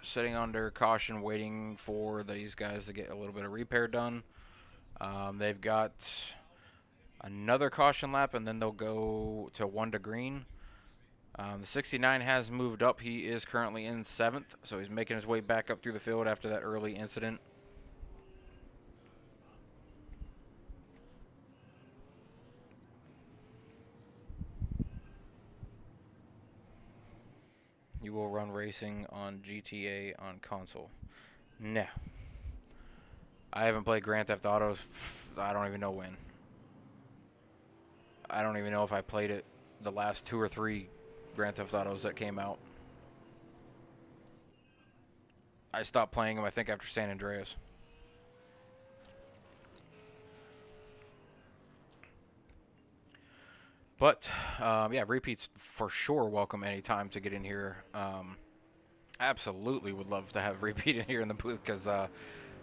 Speaker 1: sitting under caution waiting for these guys to get a little bit of repair done. They've got another caution lap and then they'll go to 1 to green. The 69 has moved up. He is currently in 7th, so he's making his way back up through the field after that early incident. You will run racing on GTA on console. No. I haven't played Grand Theft Autos. I don't even know when. I don't even know if I played it the last 2 or 3 Grand Theft Autos that came out. I stopped playing them, I think, after San Andreas. But, yeah, repeats for sure welcome anytime to get in here. Absolutely would love to have Repeat in here in the booth because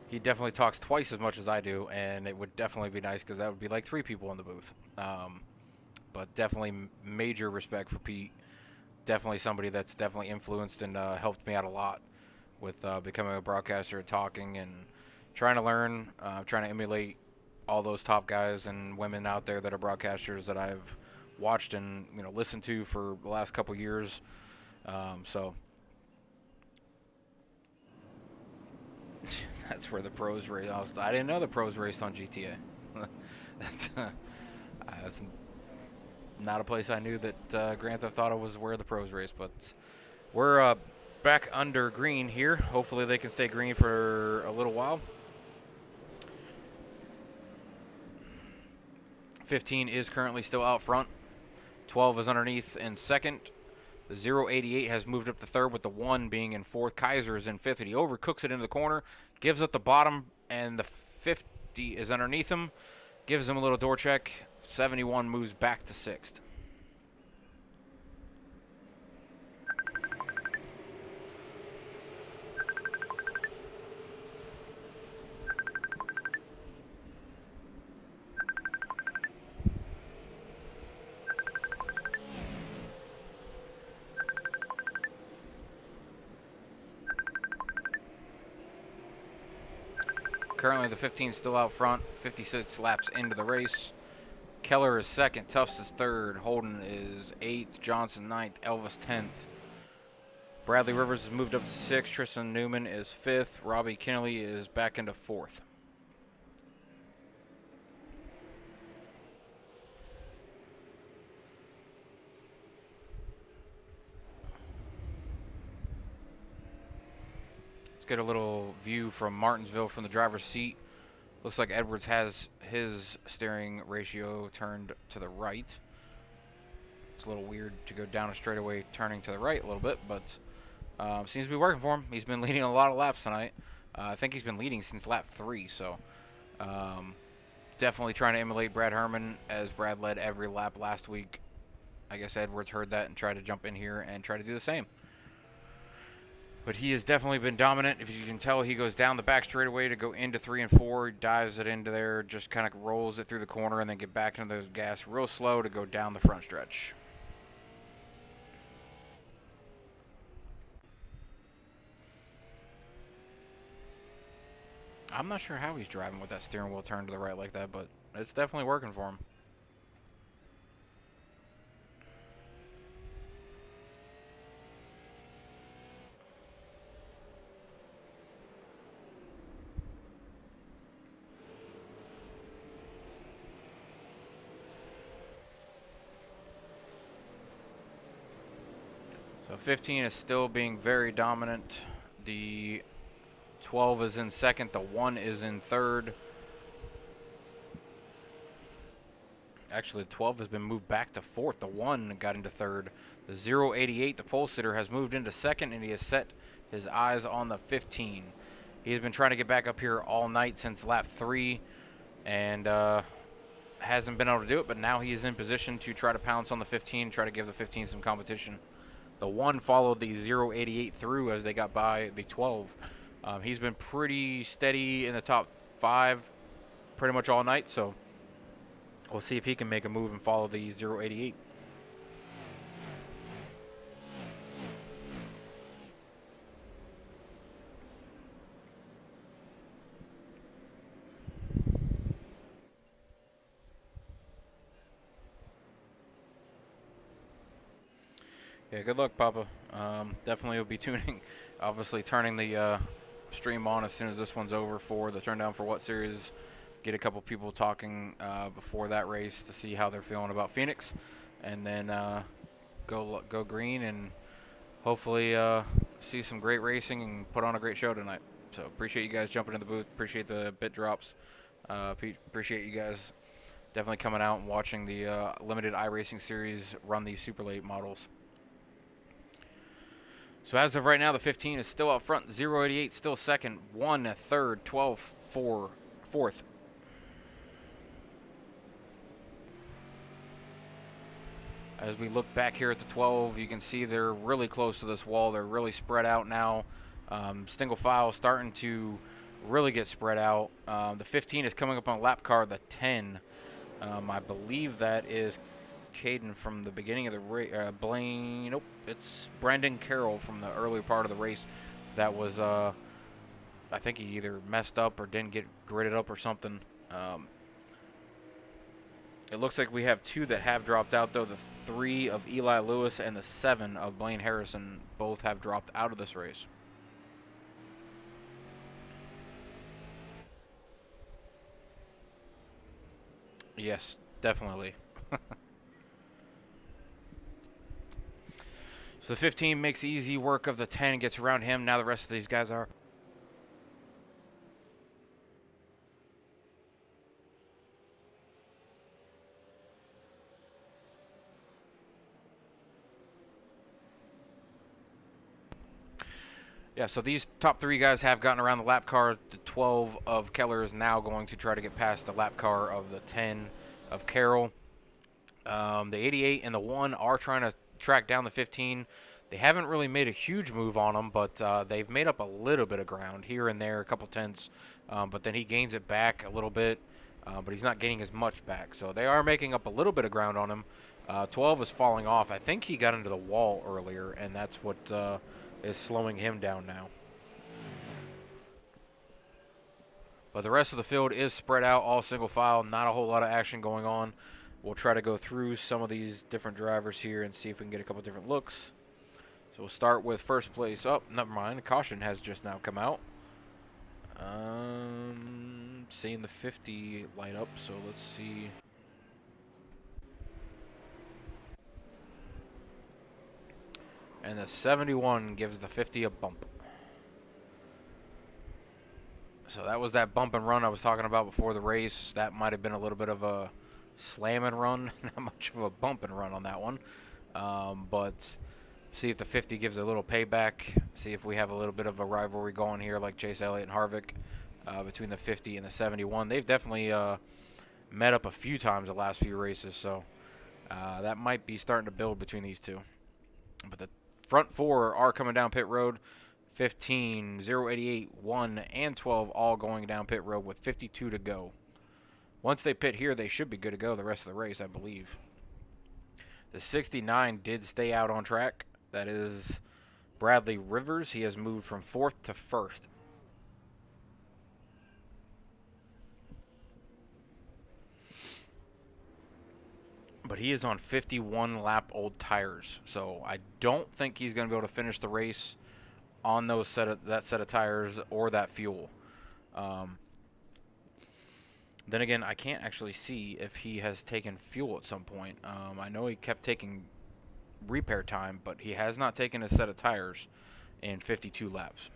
Speaker 1: he definitely talks twice as much as I do, and it would definitely be nice because that would be like 3 people in the booth. But definitely major respect for Pete. Definitely somebody that's definitely influenced and helped me out a lot with becoming a broadcaster, talking, and trying to learn, trying to emulate all those top guys and women out there that are broadcasters that I've watched and listened to for the last couple years. So that's where the pros race. I didn't know the pros raced on GTA. that's not a place I knew that Grand Theft Auto was where the pros race, but we're back under green here. Hopefully they can stay green for a little while. 15 is currently still out front. 12 is underneath in 2nd. The 088 has moved up to 3rd with the 1 being in 4th. Kaiser is in 5th, and he overcooks it into the corner, gives up the bottom, and the 50 is underneath him. Gives him a little door check. 71 moves back to 6th. Currently the 15 is still out front, 56 laps into the race. Keller is 2nd, Tufts is 3rd, Holden is 8th, Johnson 9th, Elvis 10th. Bradley Rivers has moved up to 6th, Tristan Newman is 5th, Robbie Kennelly is back into 4th. Let's get a little view from Martinsville from the driver's seat. Looks like Edwards has his steering ratio turned to the right. It's a little weird to go down a straightaway turning to the right a little bit, but seems to be working for him. He's been leading a lot of laps tonight. I think he's been leading since lap 3, so definitely trying to emulate Brad Herman, as Brad led every lap last week. I guess Edwards heard that and tried to jump in here and try to do the same. But he has definitely been dominant. If you can tell, he goes down the back straightaway to go into 3 and 4, dives it into there, just kind of rolls it through the corner, and then get back into the gas real slow to go down the front stretch. I'm not sure how he's driving with that steering wheel turned to the right like that, but it's definitely working for him. So 15 is still being very dominant. The 12 is in second. The 1 is in third. Actually, the 12 has been moved back to fourth. The 1 got into third. The 088, the pole sitter, has moved into second, and he has set his eyes on the 15. He has been trying to get back up here all night since lap 3, and hasn't been able to do it, but now he is in position to try to pounce on the 15, try to give the 15 some competition. The 1 followed the 088 through as they got by the 12. He's been pretty steady in the top 5 pretty much all night, so we'll see if he can make a move and follow the 088. Yeah, good luck, Papa. Definitely will be tuning, obviously turning the stream on as soon as this one's over for the Turn Down for What series. Get a couple people talking before that race to see how they're feeling about Phoenix, and then go green and hopefully see some great racing and put on a great show tonight. So appreciate you guys jumping in the booth. Appreciate the bit drops. Appreciate you guys definitely coming out and watching the limited iRacing series run these super late models. So as of right now, the 15 is still out front. 088 still second. 1 third. 12 4 fourth. As we look back here at the 12, you can see they're really close to this wall. They're really spread out now. Single file starting to really get spread out. The 15 is coming up on a lap car. The 10, I believe that is Caden from the beginning of the race. Blaine, nope, it's Brandon Carroll from the earlier part of the race. That was, I think he either messed up or didn't get gridded up or something. It looks like we have 2 that have dropped out, though. The 3 of Eli Lewis and the 7 of Blaine Harrison both have dropped out of this race. Yes, definitely. So the 15 makes easy work of the 10 and gets around him. Now the rest of these guys are. Yeah, so these top 3 guys have gotten around the lap car. The 12 of Keller is now going to try to get past the lap car of the 10 of Carroll. The 88 and the 1 are trying to track down the 15. They haven't really made a huge move on him, but they've made up a little bit of ground here and there, a couple tenths. But then he gains it back a little bit, but he's not gaining as much back. So they are making up a little bit of ground on him. 12 is falling off. I think he got into the wall earlier, and that's what is slowing him down now. But the rest of the field is spread out, all single file, not a whole lot of action going on. We'll try to go through some of these different drivers here and see if we can get a couple different looks. So we'll start with first place. Oh, never mind. Caution has just now come out. Seeing the 50 light up, so let's see. And the 71 gives the 50 a bump. So that was that bump and run I was talking about before the race. That might have been a little bit of a slam and run. Not much of a bump and run on that one. But See if the 50 gives a little payback. See if we have a little bit of a rivalry going here, like Chase Elliott and Harvick, between the 50 and the 71. They've definitely met up a few times the last few races, so that might be starting to build between these two. But the front four are coming down pit road. 15, 088, 1, and 12 all going down pit road with 52 to go. Once they pit here, they should be good to go the rest of the race, I believe. The 69 did stay out on track. That is Bradley Rivers. He has moved from 4th to 1st. But he is on 51 lap old tires, so I don't think he's going to be able to finish the race on those that set of tires or that fuel. Then again, I can't actually see if he has taken fuel at some point. I know he kept taking repair time, but he has not taken a set of tires in 52 laps.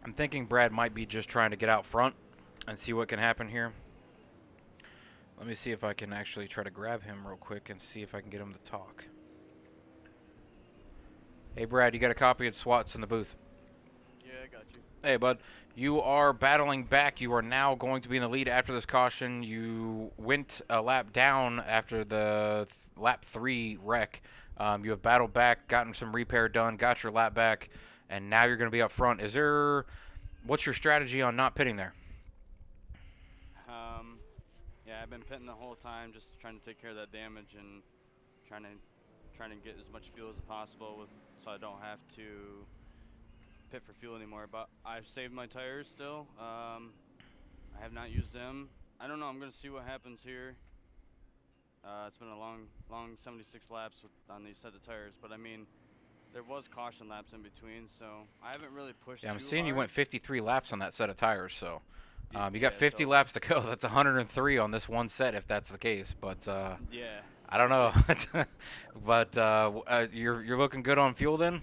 Speaker 1: I'm thinking Brad might be just trying to get out front and see what can happen here. Let me see if I can actually try to grab him real quick and see if I can get him to talk. Hey, Brad, you got a copy of SWAT's in the booth?
Speaker 2: Yeah, I got you.
Speaker 1: Hey, bud. You are battling back. You are now going to be in the lead after this caution. You went a lap down after the lap 3 wreck. You have battled back, gotten some repair done, got your lap back, and now you're going to be up front. What's your strategy on not pitting there?
Speaker 2: Yeah, I've been pitting the whole time, just trying to take care of that damage and trying to get as much fuel as possible so I don't have to pit for fuel anymore. But I've saved my tires still. I have not used them. I don't know. I'm gonna see what happens here. It's been a long 76 laps on these set of tires, but I mean, there was caution laps in between, so I haven't really pushed.
Speaker 1: Yeah, I'm
Speaker 2: too
Speaker 1: seeing you
Speaker 2: hard.
Speaker 1: went 53 laps on that set of tires, so you
Speaker 2: Yeah,
Speaker 1: got 50
Speaker 2: so-
Speaker 1: laps to go. That's 103 on this one set, if that's the case. But
Speaker 2: Yeah.
Speaker 1: I don't know. But you're looking good on fuel then.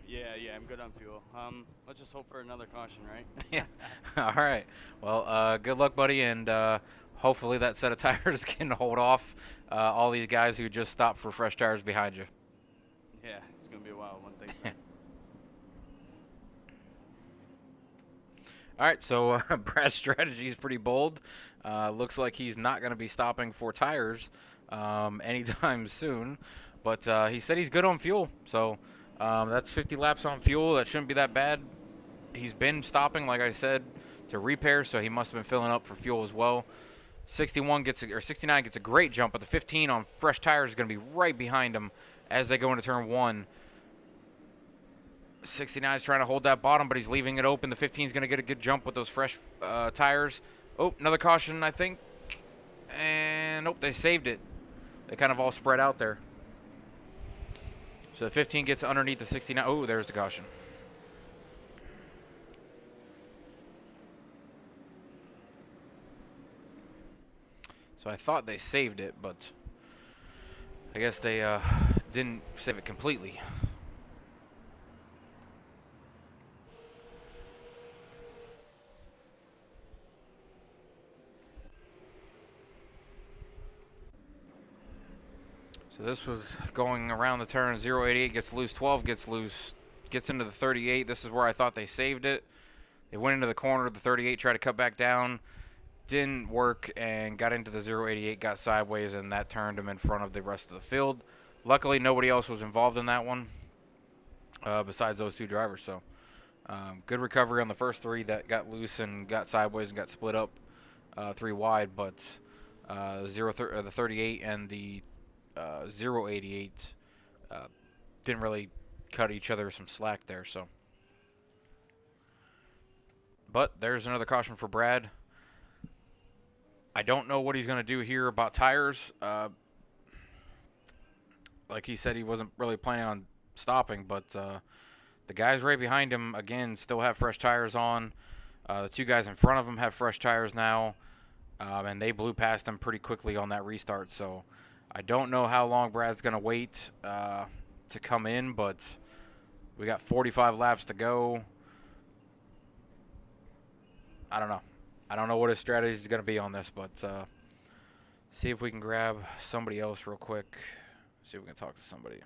Speaker 2: Yeah, I'm good on fuel. Let's just hope for another caution, right?
Speaker 1: Yeah. All right. Well, good luck, buddy, and hopefully that set of tires can hold off all these guys who just stopped for fresh tires behind you.
Speaker 2: Yeah, it's gonna be a while when things happen.
Speaker 1: All right, so Brad's strategy is pretty bold. Looks like he's not going to be stopping for tires anytime soon, but he said he's good on fuel, so that's 50 laps on fuel. That shouldn't be that bad. He's been stopping, like I said, to repair, so he must have been filling up for fuel as well. 69 gets a great jump, but the 15 on fresh tires is going to be right behind him as they go into turn 1. 69 is trying to hold that bottom, but he's leaving it open. The 15 is going to get a good jump with those fresh tires. Oh, another caution, I think. And nope, they saved it. They kind of all spread out there. So the 15 gets underneath the 69. Oh, there's the caution. So I thought they saved it, but I guess they didn't save it completely. So this was going around the turn. 088 gets loose, 12 gets loose, gets into the 38. This is where I thought they saved it. They went into the corner. The 38 tried to cut back down. Didn't work and got into the 088, got sideways, and that turned him in front of the rest of the field. Luckily, nobody else was involved in that one besides those two drivers. So good recovery on the first three that got loose and got sideways and got split up 3 wide, but the 38 and the 088 didn't really cut each other some slack there. So, but there's another caution for Brad. I don't know what he's going to do here about tires. Like he said, he wasn't really planning on stopping, but the guys right behind him, again, still have fresh tires on. The 2 guys in front of him have fresh tires now, and they blew past him pretty quickly on that restart. So I don't know how long Brad's going to wait to come in, but we got 45 laps to go. I don't know. I don't know what his strategy is going to be on this, but see if we can grab somebody else real quick. See if we can talk to somebody.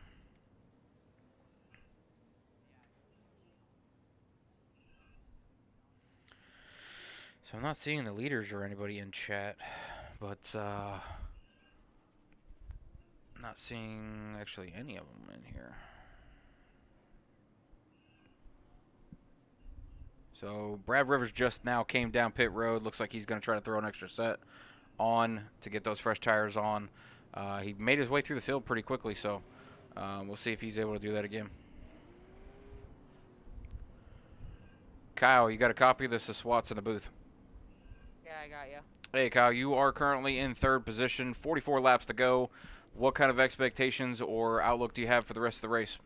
Speaker 1: So I'm not seeing the leaders or anybody in chat, but not seeing actually any of them in here. So Brad Rivers just now came down pit road. Looks like he's going to try to throw an extra set on to get those fresh tires on. He made his way through the field pretty quickly, so we'll see if he's able to do that again. Kyle, you got a copy? This is Swats in the booth.
Speaker 5: Yeah, I got you.
Speaker 1: Hey, Kyle, you are currently in third position, 44 laps to go. What kind of expectations or outlook do you have for the rest of the race?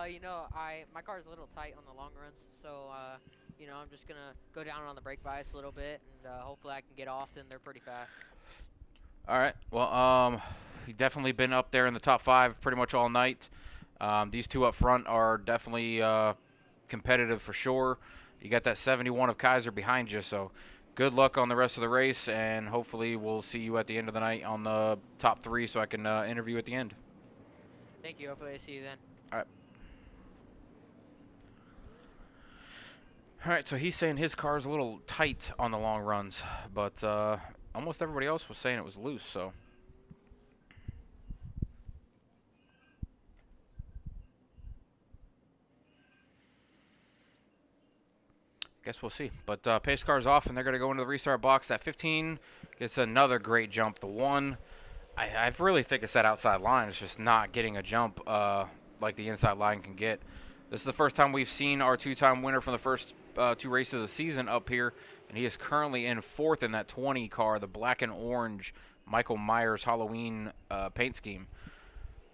Speaker 5: You know, my car is a little tight on the long runs, so you know, I'm just gonna go down on the brake bias a little bit, and hopefully I can get off them. They're pretty fast.
Speaker 1: All right. Well, you've definitely been up there in the top 5 pretty much all night. These two up front are definitely competitive for sure. You got that 71 of Kaiser behind you, so good luck on the rest of the race, and hopefully we'll see you at the end of the night on the top 3 so I can interview at the end.
Speaker 5: Thank you. Hopefully I see you then.
Speaker 1: All right. All right, so he's saying his car's a little tight on the long runs, but almost everybody else was saying it was loose, so. Guess we'll see. But pace car's off, and they're going to go into the restart box. That 15 gets another great jump. The 1, I really think it's that outside line. It's just not getting a jump like the inside line can get. This is the first time we've seen our 2-time winner from the first 2 races of the season up here, and he is currently in 4th in that 20 car, the black and orange Michael Myers Halloween paint scheme.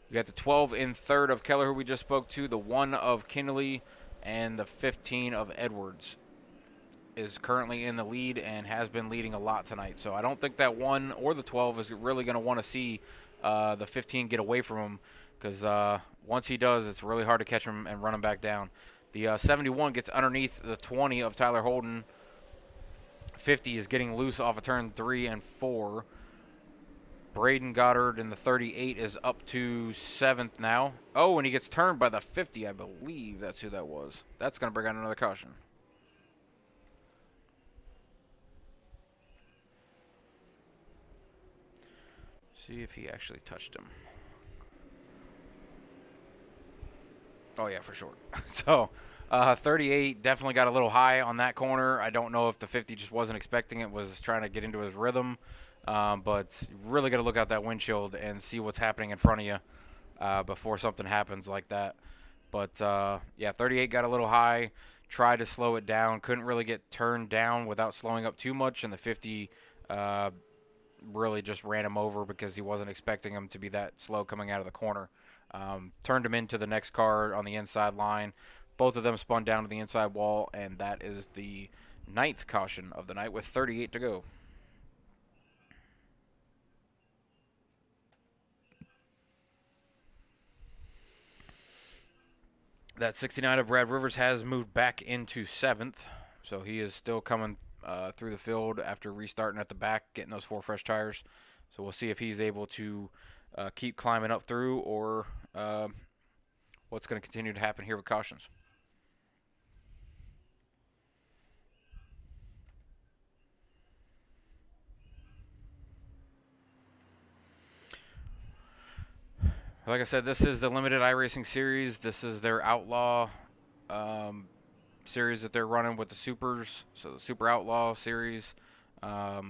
Speaker 1: You got the 12 in 3rd of Keller, who we just spoke to, the 1 of Kinley, and the 15 of Edwards is currently in the lead and has been leading a lot tonight. So I don't think that 1 or the 12 is really going to want to see the 15 get away from him, because once he does, it's really hard to catch him and run him back down. The 71 gets underneath the 20 of Tyler Holden. 50 is getting loose off of turn 3 and 4. Braden Goddard in the 38 is up to 7th now. Oh, and he gets turned by the 50, I believe that's who that was. That's going to bring out another caution. See if he actually touched him. Oh, yeah, for sure. So, 38 definitely got a little high on that corner. I don't know if the 50 just wasn't expecting it, was trying to get into his rhythm. But really got to look out that windshield and see what's happening in front of you before something happens like that. But, yeah, 38 got a little high. Tried to slow it down. Couldn't really get turned down without slowing up too much. And the 50 really just ran him over because he wasn't expecting him to be that slow coming out of the corner. Turned him into the next car on the inside line. Both of them spun down to the inside wall, and that is the 9th caution of the night with 38 to go. That 69 of Brad Rivers has moved back into 7th, so he is still coming through the field after restarting at the back, getting those 4 fresh tires. So we'll see if he's able to keep climbing up through, or what's going to continue to happen here with cautions. Like I said, this is the limited iRacing series. This is their Outlaw series that they're running with the Supers. So the Super Outlaw series. The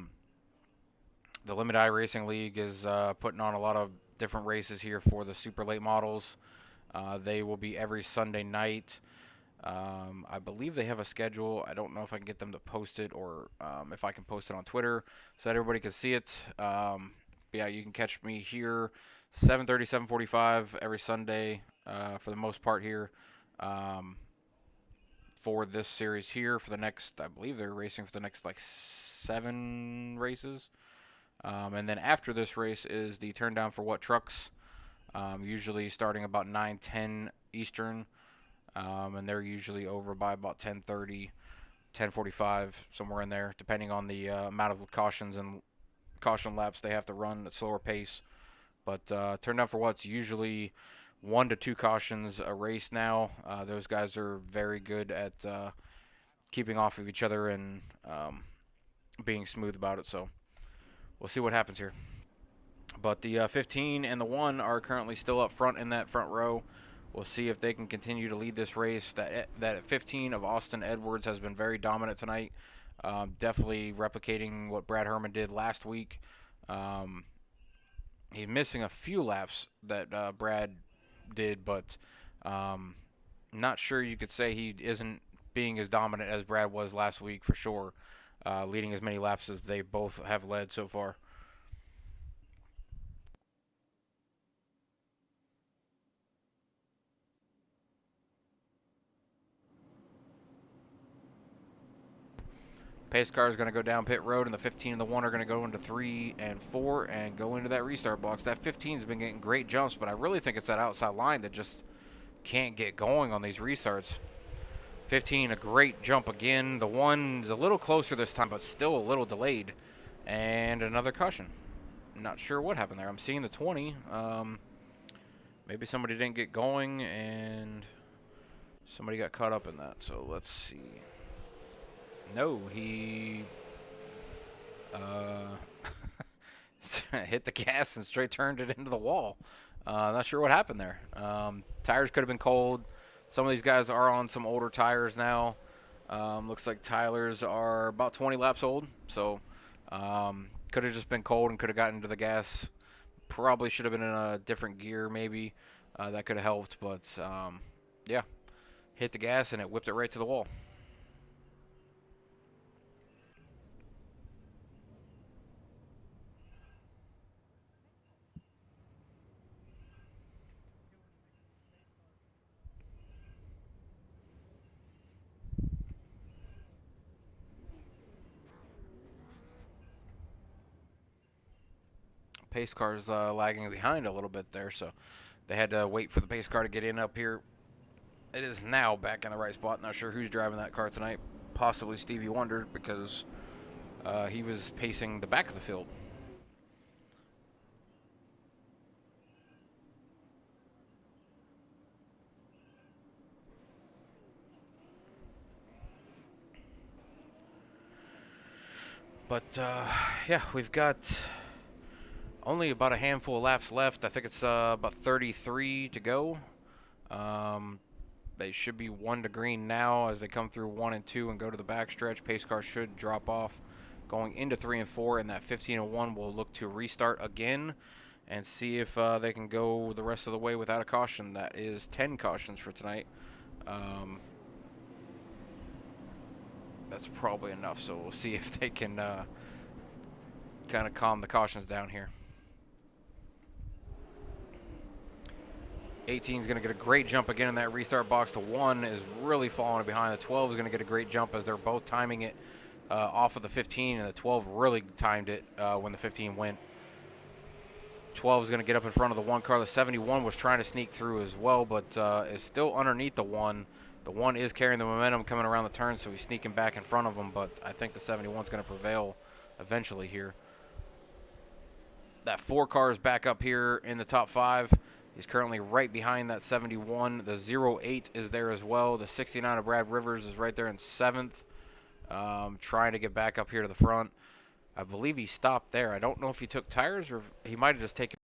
Speaker 1: limited iRacing League is putting on a lot of different races here for the super late models. They will be every Sunday night. I believe they have a schedule. I don't know if I can get them to post it, or if I can post it on Twitter so that everybody can see it. But yeah, you can catch me here 7:30, 7:45 every Sunday for the most part here for this series here for the next, I believe they're racing for the next like 7 races. And then after this race is the turn down for what trucks, usually starting about 9:10 Eastern, and they're usually over by about 10:30 10:45, somewhere in there, depending on the amount of cautions and caution laps they have to run at a slower pace. But turned out for what's usually 1 to 2 cautions a race now. Those guys are very good at keeping off of each other and being smooth about it. So we'll see what happens here. But the 15 and the 1 are currently still up front in that front row. We'll see if they can continue to lead this race. That 15 of Austin Edwards has been very dominant tonight. Definitely replicating what Brad Herman did last week. He's missing a few laps that Brad did, but not sure you could say he isn't being as dominant as Brad was last week for sure, leading as many laps as they both have led so far. Pace car is going to go down pit road, and the 15 and the 1 are going to go into 3 and 4 and go into that restart box. That 15 has been getting great jumps, but I really think it's that outside line that just can't get going on these restarts. 15, a great jump again. The 1 is a little closer this time, but still a little delayed. And another caution. Not sure what happened there. I'm seeing the 20. Maybe somebody didn't get going, and somebody got caught up in that. So let's see. No, he hit the gas and straight turned it into the wall. Not sure what happened there. Tires could have been cold. Some of these guys are on some older tires now. Looks like Tyler's are about 20 laps old, so could have just been cold and could have gotten into the gas. Probably should have been in a different gear maybe. That could have helped, but yeah, hit the gas and it whipped it right to the wall. Pace car's lagging behind a little bit there, so they had to wait for the pace car to get in up here. It is now back in the right spot. Not sure who's driving that car tonight. Possibly Stevie Wonder, because he was pacing the back of the field. But yeah, we've got only about a handful of laps left. I think it's about 33 to go. They should be 1 to green now as they come through 1 and 2 and go to the backstretch. Pace car should drop off going into 3 and 4, and that 15 and 1 will look to restart again and see if they can go the rest of the way without a caution. That is 10 cautions for tonight. That's probably enough, so we'll see if they can kind of calm the cautions down here. 18 is going to get a great jump again in that restart box. The 1 is really falling behind. The 12 is going to get a great jump as they're both timing it off of the 15, and the 12 really timed it when the 15 went. 12 is going to get up in front of the 1 car. The 71 was trying to sneak through as well, but is still underneath the 1. The 1 is carrying the momentum coming around the turn, so he's sneaking back in front of him, but I think the 71 is going to prevail eventually here. That 4 car is back up here in the top 5. He's currently right behind that 71. The 08 is there as well. The 69 of Brad Rivers is right there in 7th, trying to get back up here to the front. I believe he stopped there. I don't know if he took tires or he might have just taken.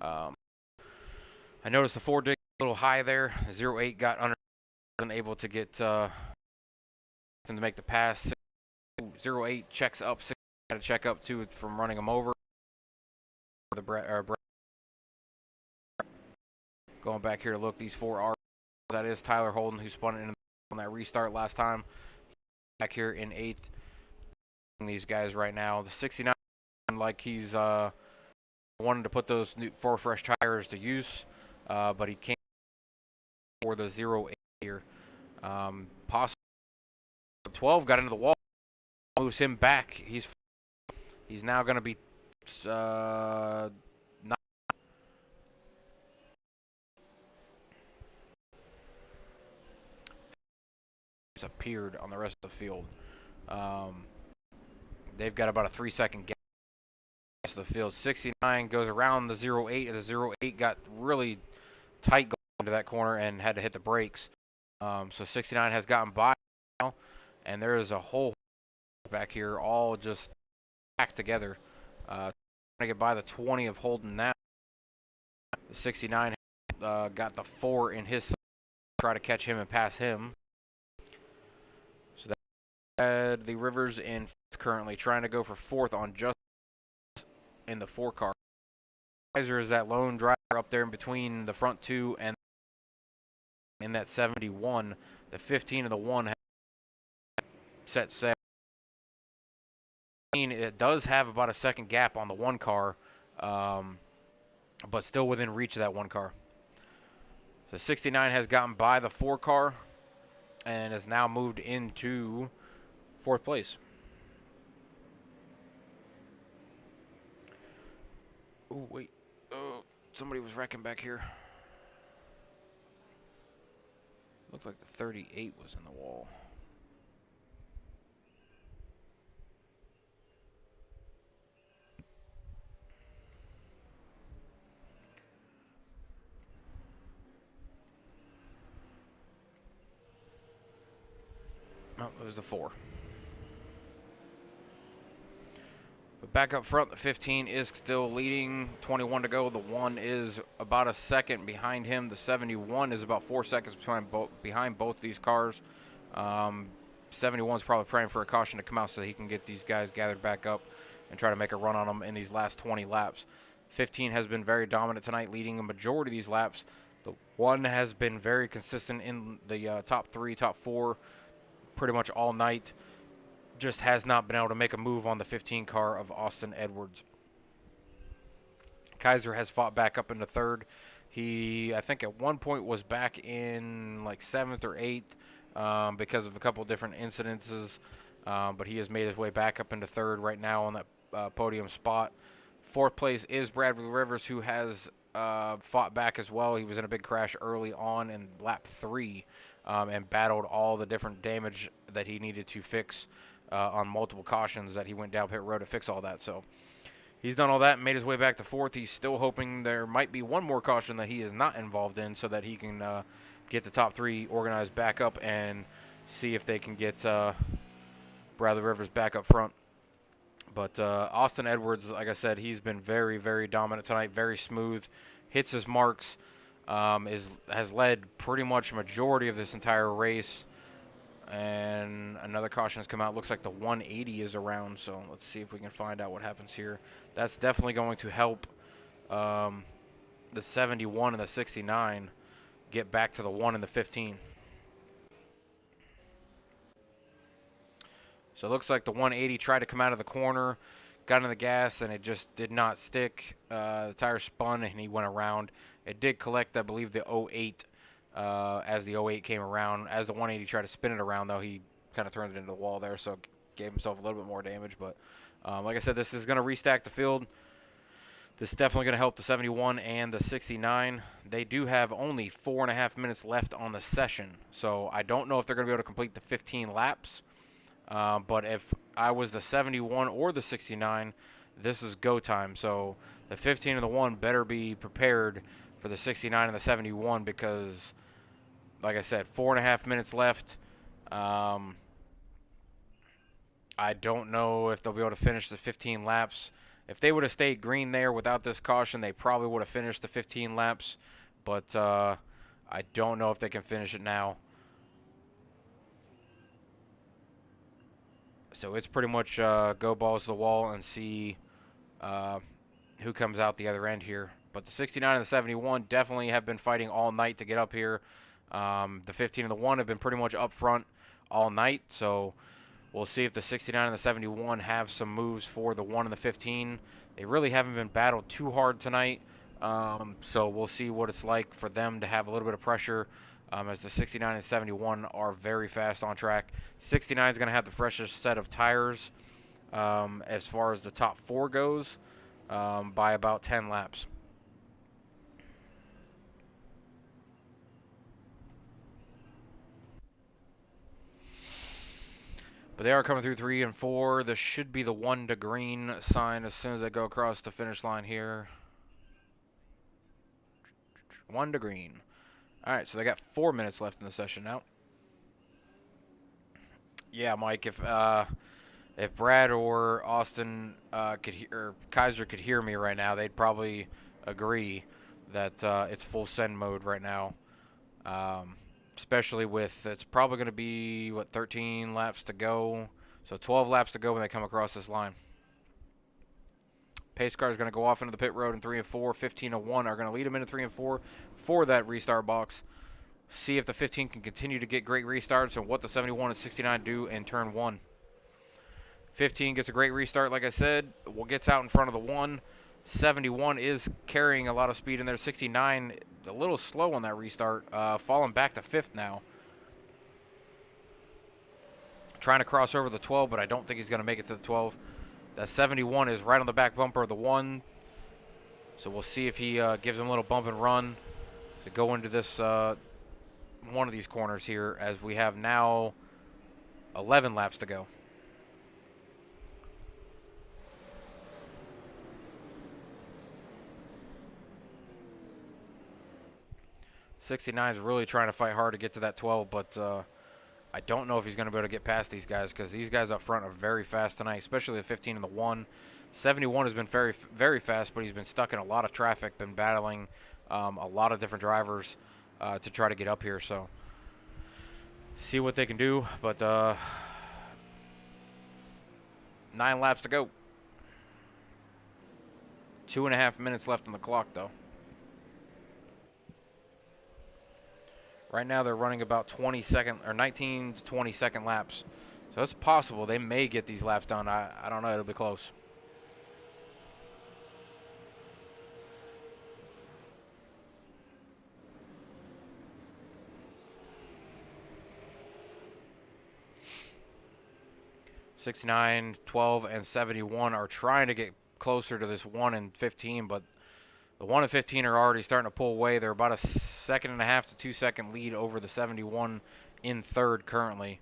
Speaker 1: I noticed the 4 dig a little high there. The 08 got under, wasn't able to get to make the pass. 08 checks up. Had to check up too from running him over. The Brad. Going back here to look, these 4 are. That is Tyler Holden, who spun it in on that restart last time. Back here in 8th. These guys right now. The 69, like he's wanted to put those 4 fresh tires to use, but he can't for the 08 here. Possibly 12 got into the wall, moves him back. He's now going to be appeared on the rest of the field. Um, they've got about a 3-second gap to the field. 69 goes around the 08. The 08 got really tight going into that corner and had to hit the brakes. So 69 has gotten by now, and there is a whole back here all just packed together. Trying to get by the 20 of Holden now. The 69 got the 4 in his side, try to catch him and pass him. So that the Rivers in currently trying to go for 4th on just in the 4 car. Kaiser is that lone driver up there in between the front 2 and in that 71. The 15 of the 1 set sail. It does have about a second gap on the 1 car, but still within reach of that 1 car. So 69 has gotten by the 4 car and has now moved into 4th place. Oh, wait. Oh, somebody was wrecking back here. Looks like the 38 was in the wall. Oh, it was the 4. But back up front, the 15 is still leading. 21 to go. The 1 is about a second behind him. The 71 is about 4 seconds behind both these cars. 71 is probably praying for a caution to come out so that he can get these guys gathered back up and try to make a run on them in these last 20 laps. 15 has been very dominant tonight, leading a majority of these laps. The 1 has been very consistent in the top 3, top 4, pretty much all night. Just has not been able to make a move on the 15 car of Austin Edwards. Kaiser has fought back up into 3rd. He, I think at one point was back in like 7th or 8th because of a couple different incidences, but he has made his way back up into 3rd right now on that podium spot. 4th place is Bradley Rivers, who has fought back as well. He was in a big crash early on in lap 3 and battled all the different damage that he needed to fix on multiple cautions that he went down pit road to fix all that. So he's done all that and made his way back to 4th. He's still hoping there might be one more caution that he is not involved in so that he can get the top 3 organized back up and see if they can get Bradley Rivers back up front. But Austin Edwards, like I said, he's been very, very dominant tonight, very smooth, hits his marks, has led pretty much a majority of this entire race. And another caution has come out. Looks like the 180 is around, so let's see if we can find out what happens here. That's definitely going to help the 71 and the 69 get back to the 1 and the 15. So it looks like the 180 tried to come out of the corner, got in the gas, and it just did not stick. The tire spun, and he went around. It did collect, I believe, the 08 as the 08 came around. As the 180 tried to spin it around, though, he kind of turned it into the wall there, so gave himself a little bit more damage. But like I said, this is going to restack the field. This is definitely going to help the 71 and the 69. They do have only 4.5 minutes left on the session, so I don't know if they're going to be able to complete the 15 laps. But if I was the 71 or the 69, this is go time. So the 15 and the 1 better be prepared for the 69 and the 71 because, like I said, 4.5 minutes left. I don't know if they'll be able to finish the 15 laps. If they would have stayed green there without this caution, they probably would have finished the 15 laps. But I don't know if they can finish it now. So it's pretty much go balls to the wall and see who comes out the other end here. But the 69 and the 71 definitely have been fighting all night to get up here. The 15 and the 1 have been pretty much up front all night. So we'll see if the 69 and the 71 have some moves for the 1 and the 15. They really haven't been battled too hard tonight. So we'll see what it's like for them to have a little bit of pressure as the 69 and 71 are very fast on track. 69 is going to have the freshest set of tires as far as the top 4 goes by about 10 laps. But they are coming through 3 and 4. This should be the 1 to green sign as soon as they go across the finish line here. 1 to green. All right, so they got 4 minutes left in the session now. Yeah, Mike, if Brad or Austin or Kaiser could hear me right now, they'd probably agree that it's full send mode right now. Especially with, it's probably going to be, 13 laps to go. So 12 laps to go when they come across this line. Pace car is going to go off into the pit road in 3 and 4. 15 and 1 are going to lead them into 3 and 4 for that restart box. See if the 15 can continue to get great restarts and what the 71 and 69 do in turn 1. 15 gets a great restart, like I said. Gets out in front of the 1. 71 is carrying a lot of speed in there. 69 a little slow on that restart, falling back to 5th now. Trying to cross over the 12, but I don't think he's going to make it to the 12. That 71 is right on the back bumper of the 1. So we'll see if he gives him a little bump and run to go into this one of these corners here, as we have now 11 laps to go. '69 is really trying to fight hard to get to that 12, but I don't know if he's going to be able to get past these guys, because these guys up front are very fast tonight, especially the 15 and the 1. 71 has been very, very fast, but he's been stuck in a lot of traffic, been battling a lot of different drivers to try to get up here. So see what they can do, but 9 laps to go. 2.5 minutes left on the clock, though. Right now they're running about 19 to 20 second laps. So it's possible they may get these laps done. I don't know. It'll be close. '69, 12, and 71 are trying to get closer to this 1 and 15, but the 1 and 15 are already starting to pull away. They're about a 1.5 to 2 second lead over the 71 in 3rd currently.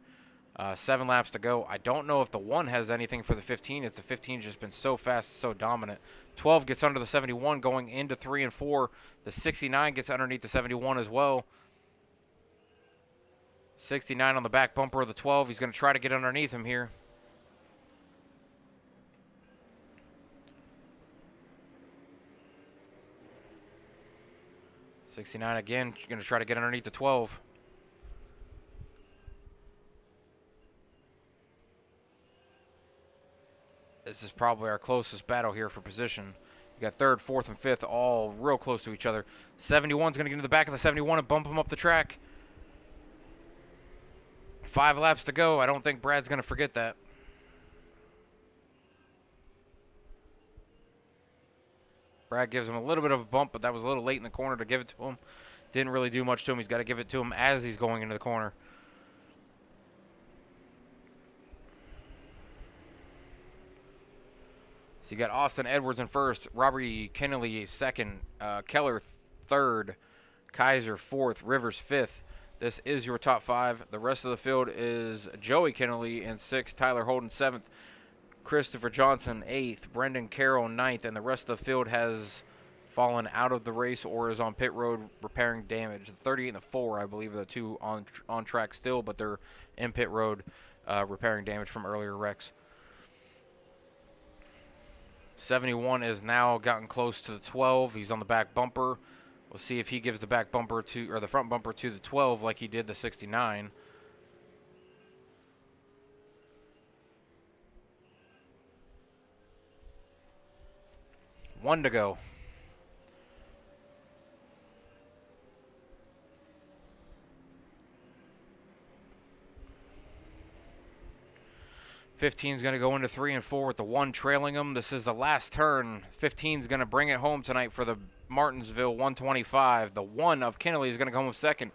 Speaker 1: 7 laps to go. I don't know if the 1 has anything for the 15. It's the 15 just been so fast, so dominant. 12 gets under the 71 going into 3 and 4. The 69 gets underneath the 71 as well. 69 on the back bumper of the 12. He's going to try to get underneath him here. '69 again, going to try to get underneath the 12. This is probably our closest battle here for position. You got 3rd, 4th, and 5th all real close to each other. 71's going to get into the back of the 71 and bump him up the track. 5 laps to go. I don't think Brad's going to forget that. Brad gives him a little bit of a bump, but that was a little late in the corner to give it to him. Didn't really do much to him. He's got to give it to him as he's going into the corner. So you got Austin Edwards in 1st, Robbie Kennelly 2nd, Keller 3rd, Kaiser 4th, Rivers 5th. This is your top 5. The rest of the field is Joey Kennelly in 6th, Tyler Holden 7th, Christopher Johnson 8th, Brendan Carroll 9th, and the rest of the field has fallen out of the race or is on pit road repairing damage. The 38 and the 4, I believe, are the 2 on track still, but they're in pit road repairing damage from earlier wrecks. 71 has now gotten close to the 12. He's on the back bumper. We'll see if he gives the back bumper to, or the front bumper to the 12 like he did the 69. 1 to go. '15's going to go into 3 and 4 with the 1 trailing him. This is the last turn. '15's going to bring it home tonight for the Martinsville 125. The 1 of Kennelly is going to come home 2nd.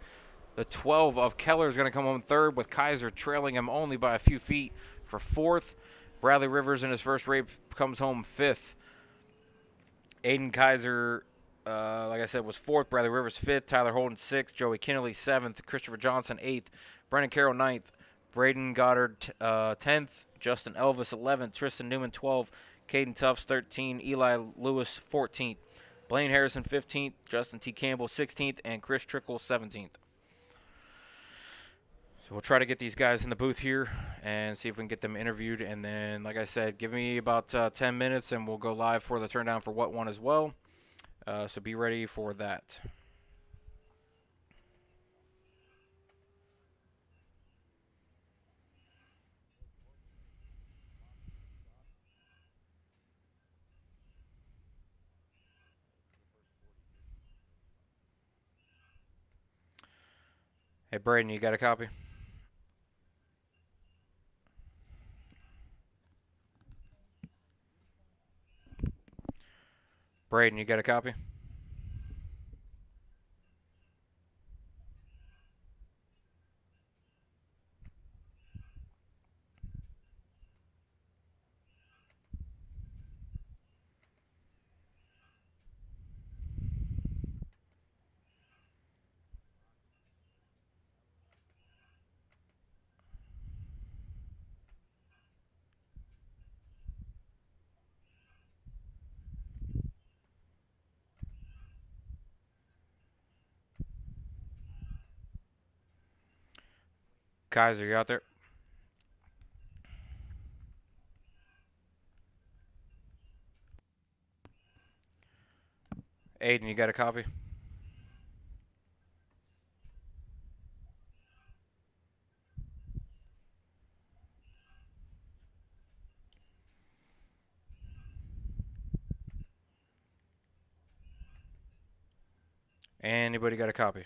Speaker 1: The 12 of Keller is going to come home 3rd, with Kaiser trailing him only by a few feet for 4th. Bradley Rivers in his first race comes home 5th. Aiden Kaiser, like I said, was 4th. Bradley Rivers 5th. Tyler Holden 6th. Joey Kennelly 7th. Christopher Johnson 8th. Brendan Carroll 9th. Braden Goddard 10th, Justin Elvis 11th, Tristan Newman 12th, Caden Tufts 13th, Eli Lewis 14th, Blaine Harrison 15th, Justin T. Campbell 16th, and Chris Trickle 17th. So we'll try to get these guys in the booth here and see if we can get them interviewed. And then, like I said, give me about 10 minutes and we'll go live for the turndown for what one as well. So be ready for that. Hey, Braden, you got a copy? Braden, you got a copy? Kaiser, you out there? Aiden, you got a copy? Anybody got a copy?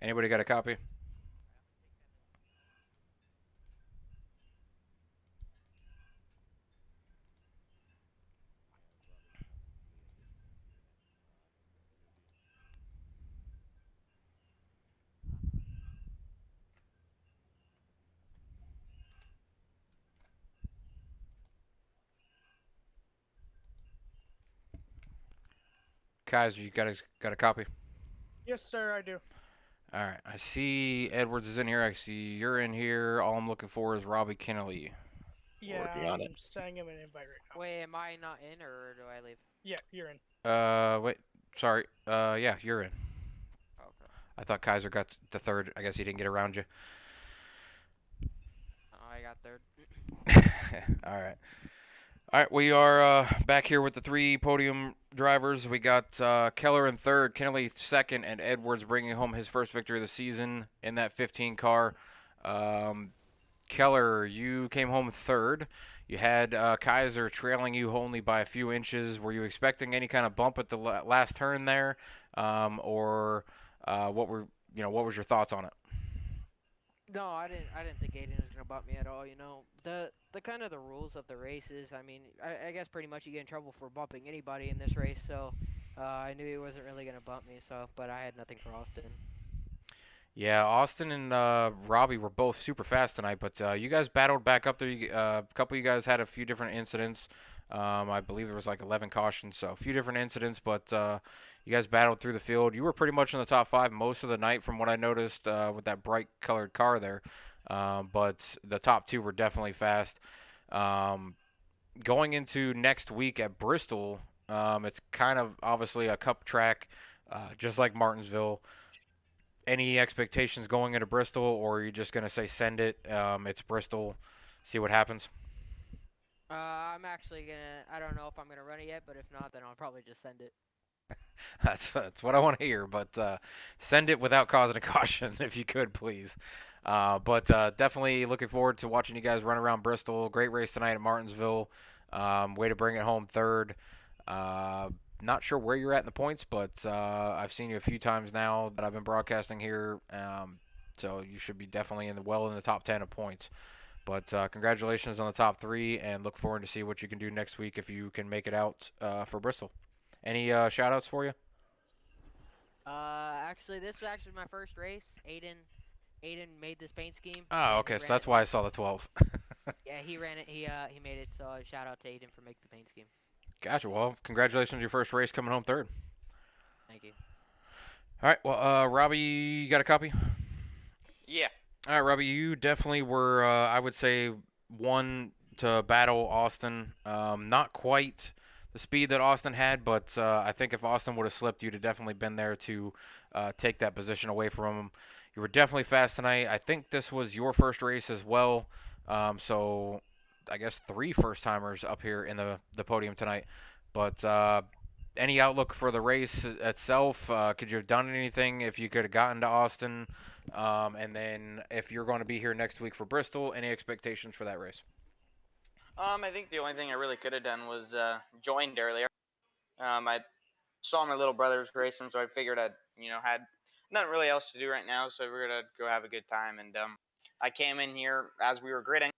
Speaker 1: Anybody got a copy? Kaiser, you got a copy?
Speaker 3: Yes, sir, I do.
Speaker 1: All right. I see Edwards is in here. I see you're in here. All I'm looking for is Robbie Kennelly.
Speaker 3: Yeah,
Speaker 6: Working on
Speaker 3: I'm sending him an invite right now.
Speaker 5: Wait, am I not in or do I leave?
Speaker 3: Yeah, you're in.
Speaker 1: Wait. Sorry. Yeah, you're in.
Speaker 5: Okay.
Speaker 1: I thought Kaiser got the third. I guess he didn't get around you.
Speaker 5: Oh, I got third.
Speaker 1: All right. All right, we are back here with the three podium drivers. We got Keller in third, Kennelly second, and Edwards bringing home his first victory of the season in that 15 car. Keller, you came home third. You had Kaiser trailing you only by a few inches. Were you expecting any kind of bump at the last turn there, or what was your thoughts on it?
Speaker 5: No, I didn't think Aiden was gonna bump me at all. You know, the kind of the rules of the races. I mean, I guess pretty much you get in trouble for bumping anybody in this race. So, I knew he wasn't really gonna bump me. So, but I had nothing for Austin.
Speaker 1: Yeah, Austin and Robbie were both super fast tonight, but you guys battled back up there. A couple of you guys had a few different incidents. I believe there was like 11 cautions, so a few different incidents, but you guys battled through the field. You were pretty much in the top five most of the night from what I noticed with that bright colored car there, but the top two were definitely fast. Going into next week at Bristol, it's kind of obviously a cup track, just like Martinsville. Any expectations going into Bristol, or are you just going to say send it? It's Bristol, see what happens?
Speaker 5: I'm actually gonna. I don't know if I'm gonna run it yet, but if not, then I'll probably just send it.
Speaker 1: That's what I want to hear, but send it without causing a caution, if you could, please. But definitely looking forward to watching you guys run around Bristol. Great race tonight at Martinsville. Way to bring it home third. Not sure where you're at in the points, but I've seen you a few times now that I've been broadcasting here. So you should be definitely in the top 10 of points. But congratulations on the top three, and look forward to see what you can do next week if you can make it out for Bristol. Any shout outs for you?
Speaker 5: Actually, this was actually my first race. Aiden Aiden made this paint scheme,
Speaker 1: Oh,
Speaker 5: and he
Speaker 1: okay. So
Speaker 5: ran it.
Speaker 1: that's why I saw the 12.
Speaker 5: Yeah, he ran it. He made it. So shout out to Aiden for making the paint scheme.
Speaker 1: Gotcha. Well, congratulations on your first race coming home third.
Speaker 5: Thank you.
Speaker 1: All right. Well, Robbie, you got a copy?
Speaker 6: Yeah.
Speaker 1: All right, Robbie, you definitely were, I would say, one to battle Austin. Not quite the speed that Austin had, but I think if Austin would have slipped, you'd have definitely been there to take that position away from him. You were definitely fast tonight. I think this was your first race as well. So I guess three first timers up here in the podium tonight. But any outlook for the race itself? Could you have done anything if you could have gotten to Austin? And then if you're going to be here next week for Bristol, any expectations for that race?
Speaker 6: I think the only thing I really could have done was joined earlier. I saw my little brothers racing, so I figured I'd had nothing really else to do right now, so I figured I'd go have a good time. And I came in here as we were gridding,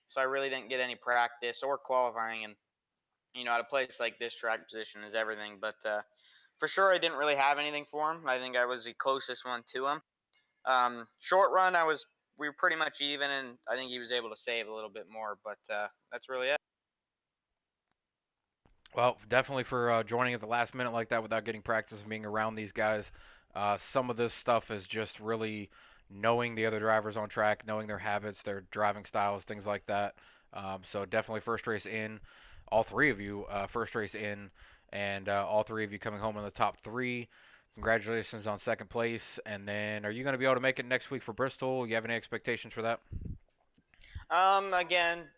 Speaker 6: so I really didn't get any practice or qualifying. And at a place like this, track position is everything. But for sure, I didn't really have anything for him. I think I was the closest one to him. Short run, we were pretty much even, and I think he was able to save a little bit more. But that's really it.
Speaker 1: Well, definitely for joining at the last minute like that without getting practice and being around these guys. Some of this stuff is just really knowing the other drivers on track, knowing their habits, their driving styles, things like that. So definitely first race in, all three of you first race in, and all three of you coming home in the top three. Congratulations on second place. And then, are you going to be able to make it next week for Bristol? You have any expectations for that?
Speaker 6: Again,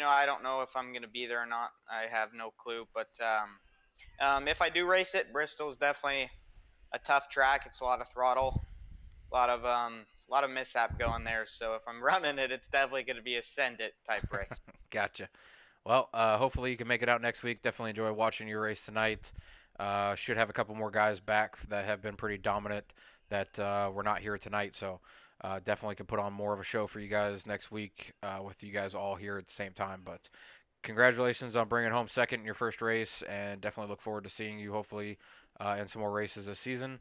Speaker 6: I don't know if I'm gonna be there or not. I have no clue. But if I do race it, Bristol's definitely a tough track. It's a lot of throttle, a lot of mishap going there. So if I'm running it, it's definitely gonna be a send it type race.
Speaker 1: Gotcha. Well, hopefully you can make it out next week. Definitely enjoy watching your race tonight. Should have a couple more guys back that have been pretty dominant that were not here tonight. So definitely can put on more of a show for you guys next week with you guys all here at the same time. But congratulations on bringing home second in your first race, and definitely look forward to seeing you hopefully in some more races this season.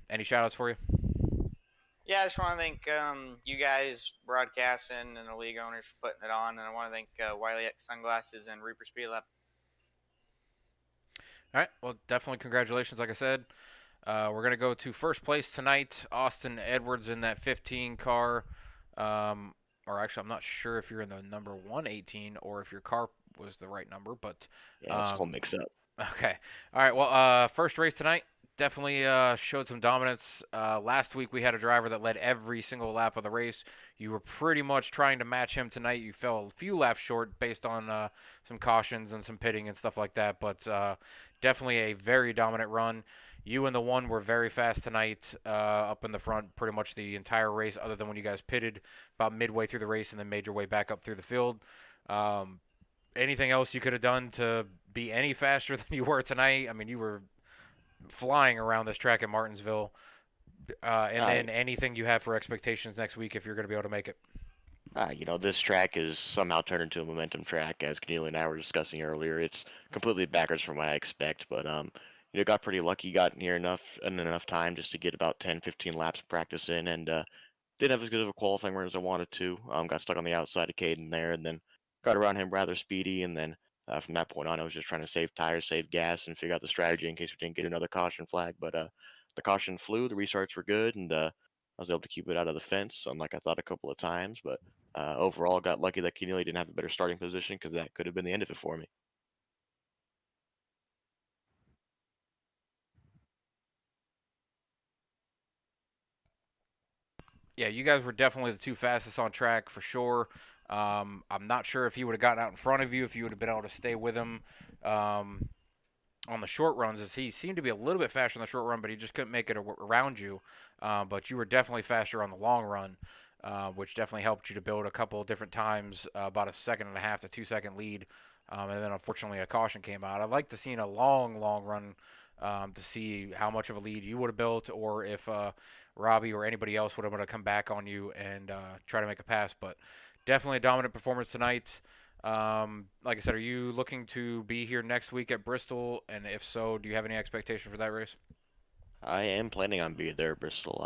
Speaker 1: Any shout outs for you?
Speaker 6: Yeah, I just want to thank you guys broadcasting and the league owners for putting it on, and I want to thank Wiley X Sunglasses and Reaper Speed Lab.
Speaker 1: All right. Well, definitely congratulations. Like I said, we're going to go to first place tonight. Austin Edwards in that 15 car. Or actually, I'm not sure if you're in the number 118 or if your car was the right number, but
Speaker 7: Yeah, it's all mixed up.
Speaker 1: okay. All right. Well, first race tonight definitely showed some dominance. Last week we had a driver that led every single lap of the race. You were pretty much trying to match him tonight. You fell a few laps short based on some cautions and some pitting and stuff like that, but definitely a very dominant run. You and the one were very fast tonight up in the front pretty much the entire race, other than when you guys pitted about midway through the race and then made your way back up through the field. Anything else you could have done to be any faster than you were tonight? I mean, you were flying around this track in Martinsville. And then anything you have for expectations next week if you're going to be able to make it?
Speaker 7: This track is somehow turned into a momentum track, as Keneally and I were discussing earlier. It's completely backwards from what I expect, but got pretty lucky, got here enough time just to get about 10, 15 laps of practice in, and didn't have as good of a qualifying run as I wanted to. Got stuck on the outside of Caden there, and then got around him rather speedy, and then from that point on, I was just trying to save tires, save gas, and figure out the strategy in case we didn't get another caution flag. But the caution flew, the restarts were good, and I was able to keep it out of the fence, unlike I thought a couple of times. But overall, got lucky that Keneally didn't have a better starting position because that could have been the end of it for me.
Speaker 1: Yeah, you guys were definitely the two fastest on track for sure. I'm not sure if he would have gotten out in front of you, if you would have been able to stay with him on the short runs, as he seemed to be a little bit faster on the short run, but he just couldn't make it around you. But you were definitely faster on the long run, which definitely helped you to build a couple of different times, about a 1.5 to 2 second lead. And then unfortunately a caution came out. I'd like to see in a long run to see how much of a lead you would have built, or if Robbie or anybody else would have been able to come back on you and try to make a pass. But definitely a dominant performance tonight. Like I said, are you looking to be here next week at Bristol? And if so, do you have any expectation for that race?
Speaker 7: I am planning on being there at Bristol.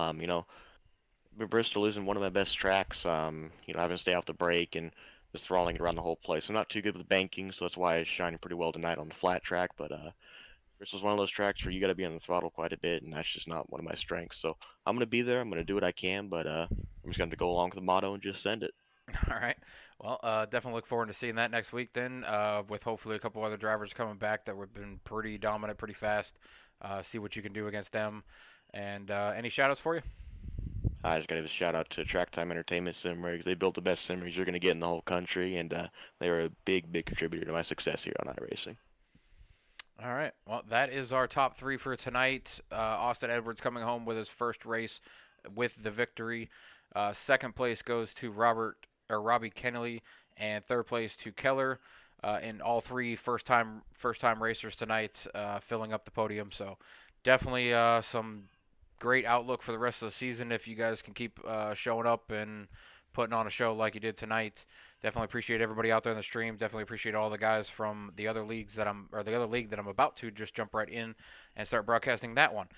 Speaker 7: Bristol isn't one of my best tracks. Having to stay off the brake and just throttling it around the whole place. I'm not too good with banking, so that's why it's shining pretty well tonight on the flat track. But Bristol's one of those tracks where you got to be on the throttle quite a bit, and that's just not one of my strengths. So I'm gonna be there. I'm gonna do what I can, but I'm just gonna go along with the motto and just send it.
Speaker 1: All right. Well, definitely look forward to seeing that next week then, with hopefully a couple other drivers coming back that have been pretty dominant, pretty fast. See what you can do against them. And any shout-outs for you?
Speaker 7: I just gotta give a shout out to Track Time Entertainment Sim Rigs. They built the best sim rigs you're gonna get in the whole country, and they were a big, big contributor to my success here on iRacing.
Speaker 1: All right. Well, that is our top three for tonight. Austin Edwards coming home with his first race with the victory. Second place goes to Robbie Kennelly, and third place to Keller. And all three first time racers tonight, filling up the podium. So definitely some great outlook for the rest of the season if you guys can keep showing up and putting on a show like you did tonight. Definitely appreciate everybody out there in the stream. Definitely appreciate all the guys from the other leagues the other league that I'm about to just jump right in and start broadcasting that one,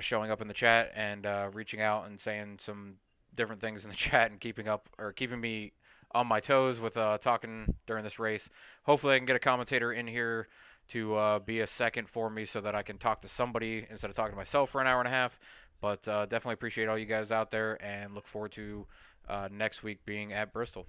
Speaker 1: showing up in the chat and reaching out and saying some different things in the chat and keeping me on my toes with talking during this race. Hopefully, I can get a commentator in here to be a second for me so that I can talk to somebody instead of talking to myself for an hour and a half. But definitely appreciate all you guys out there and look forward to next week being at Bristol.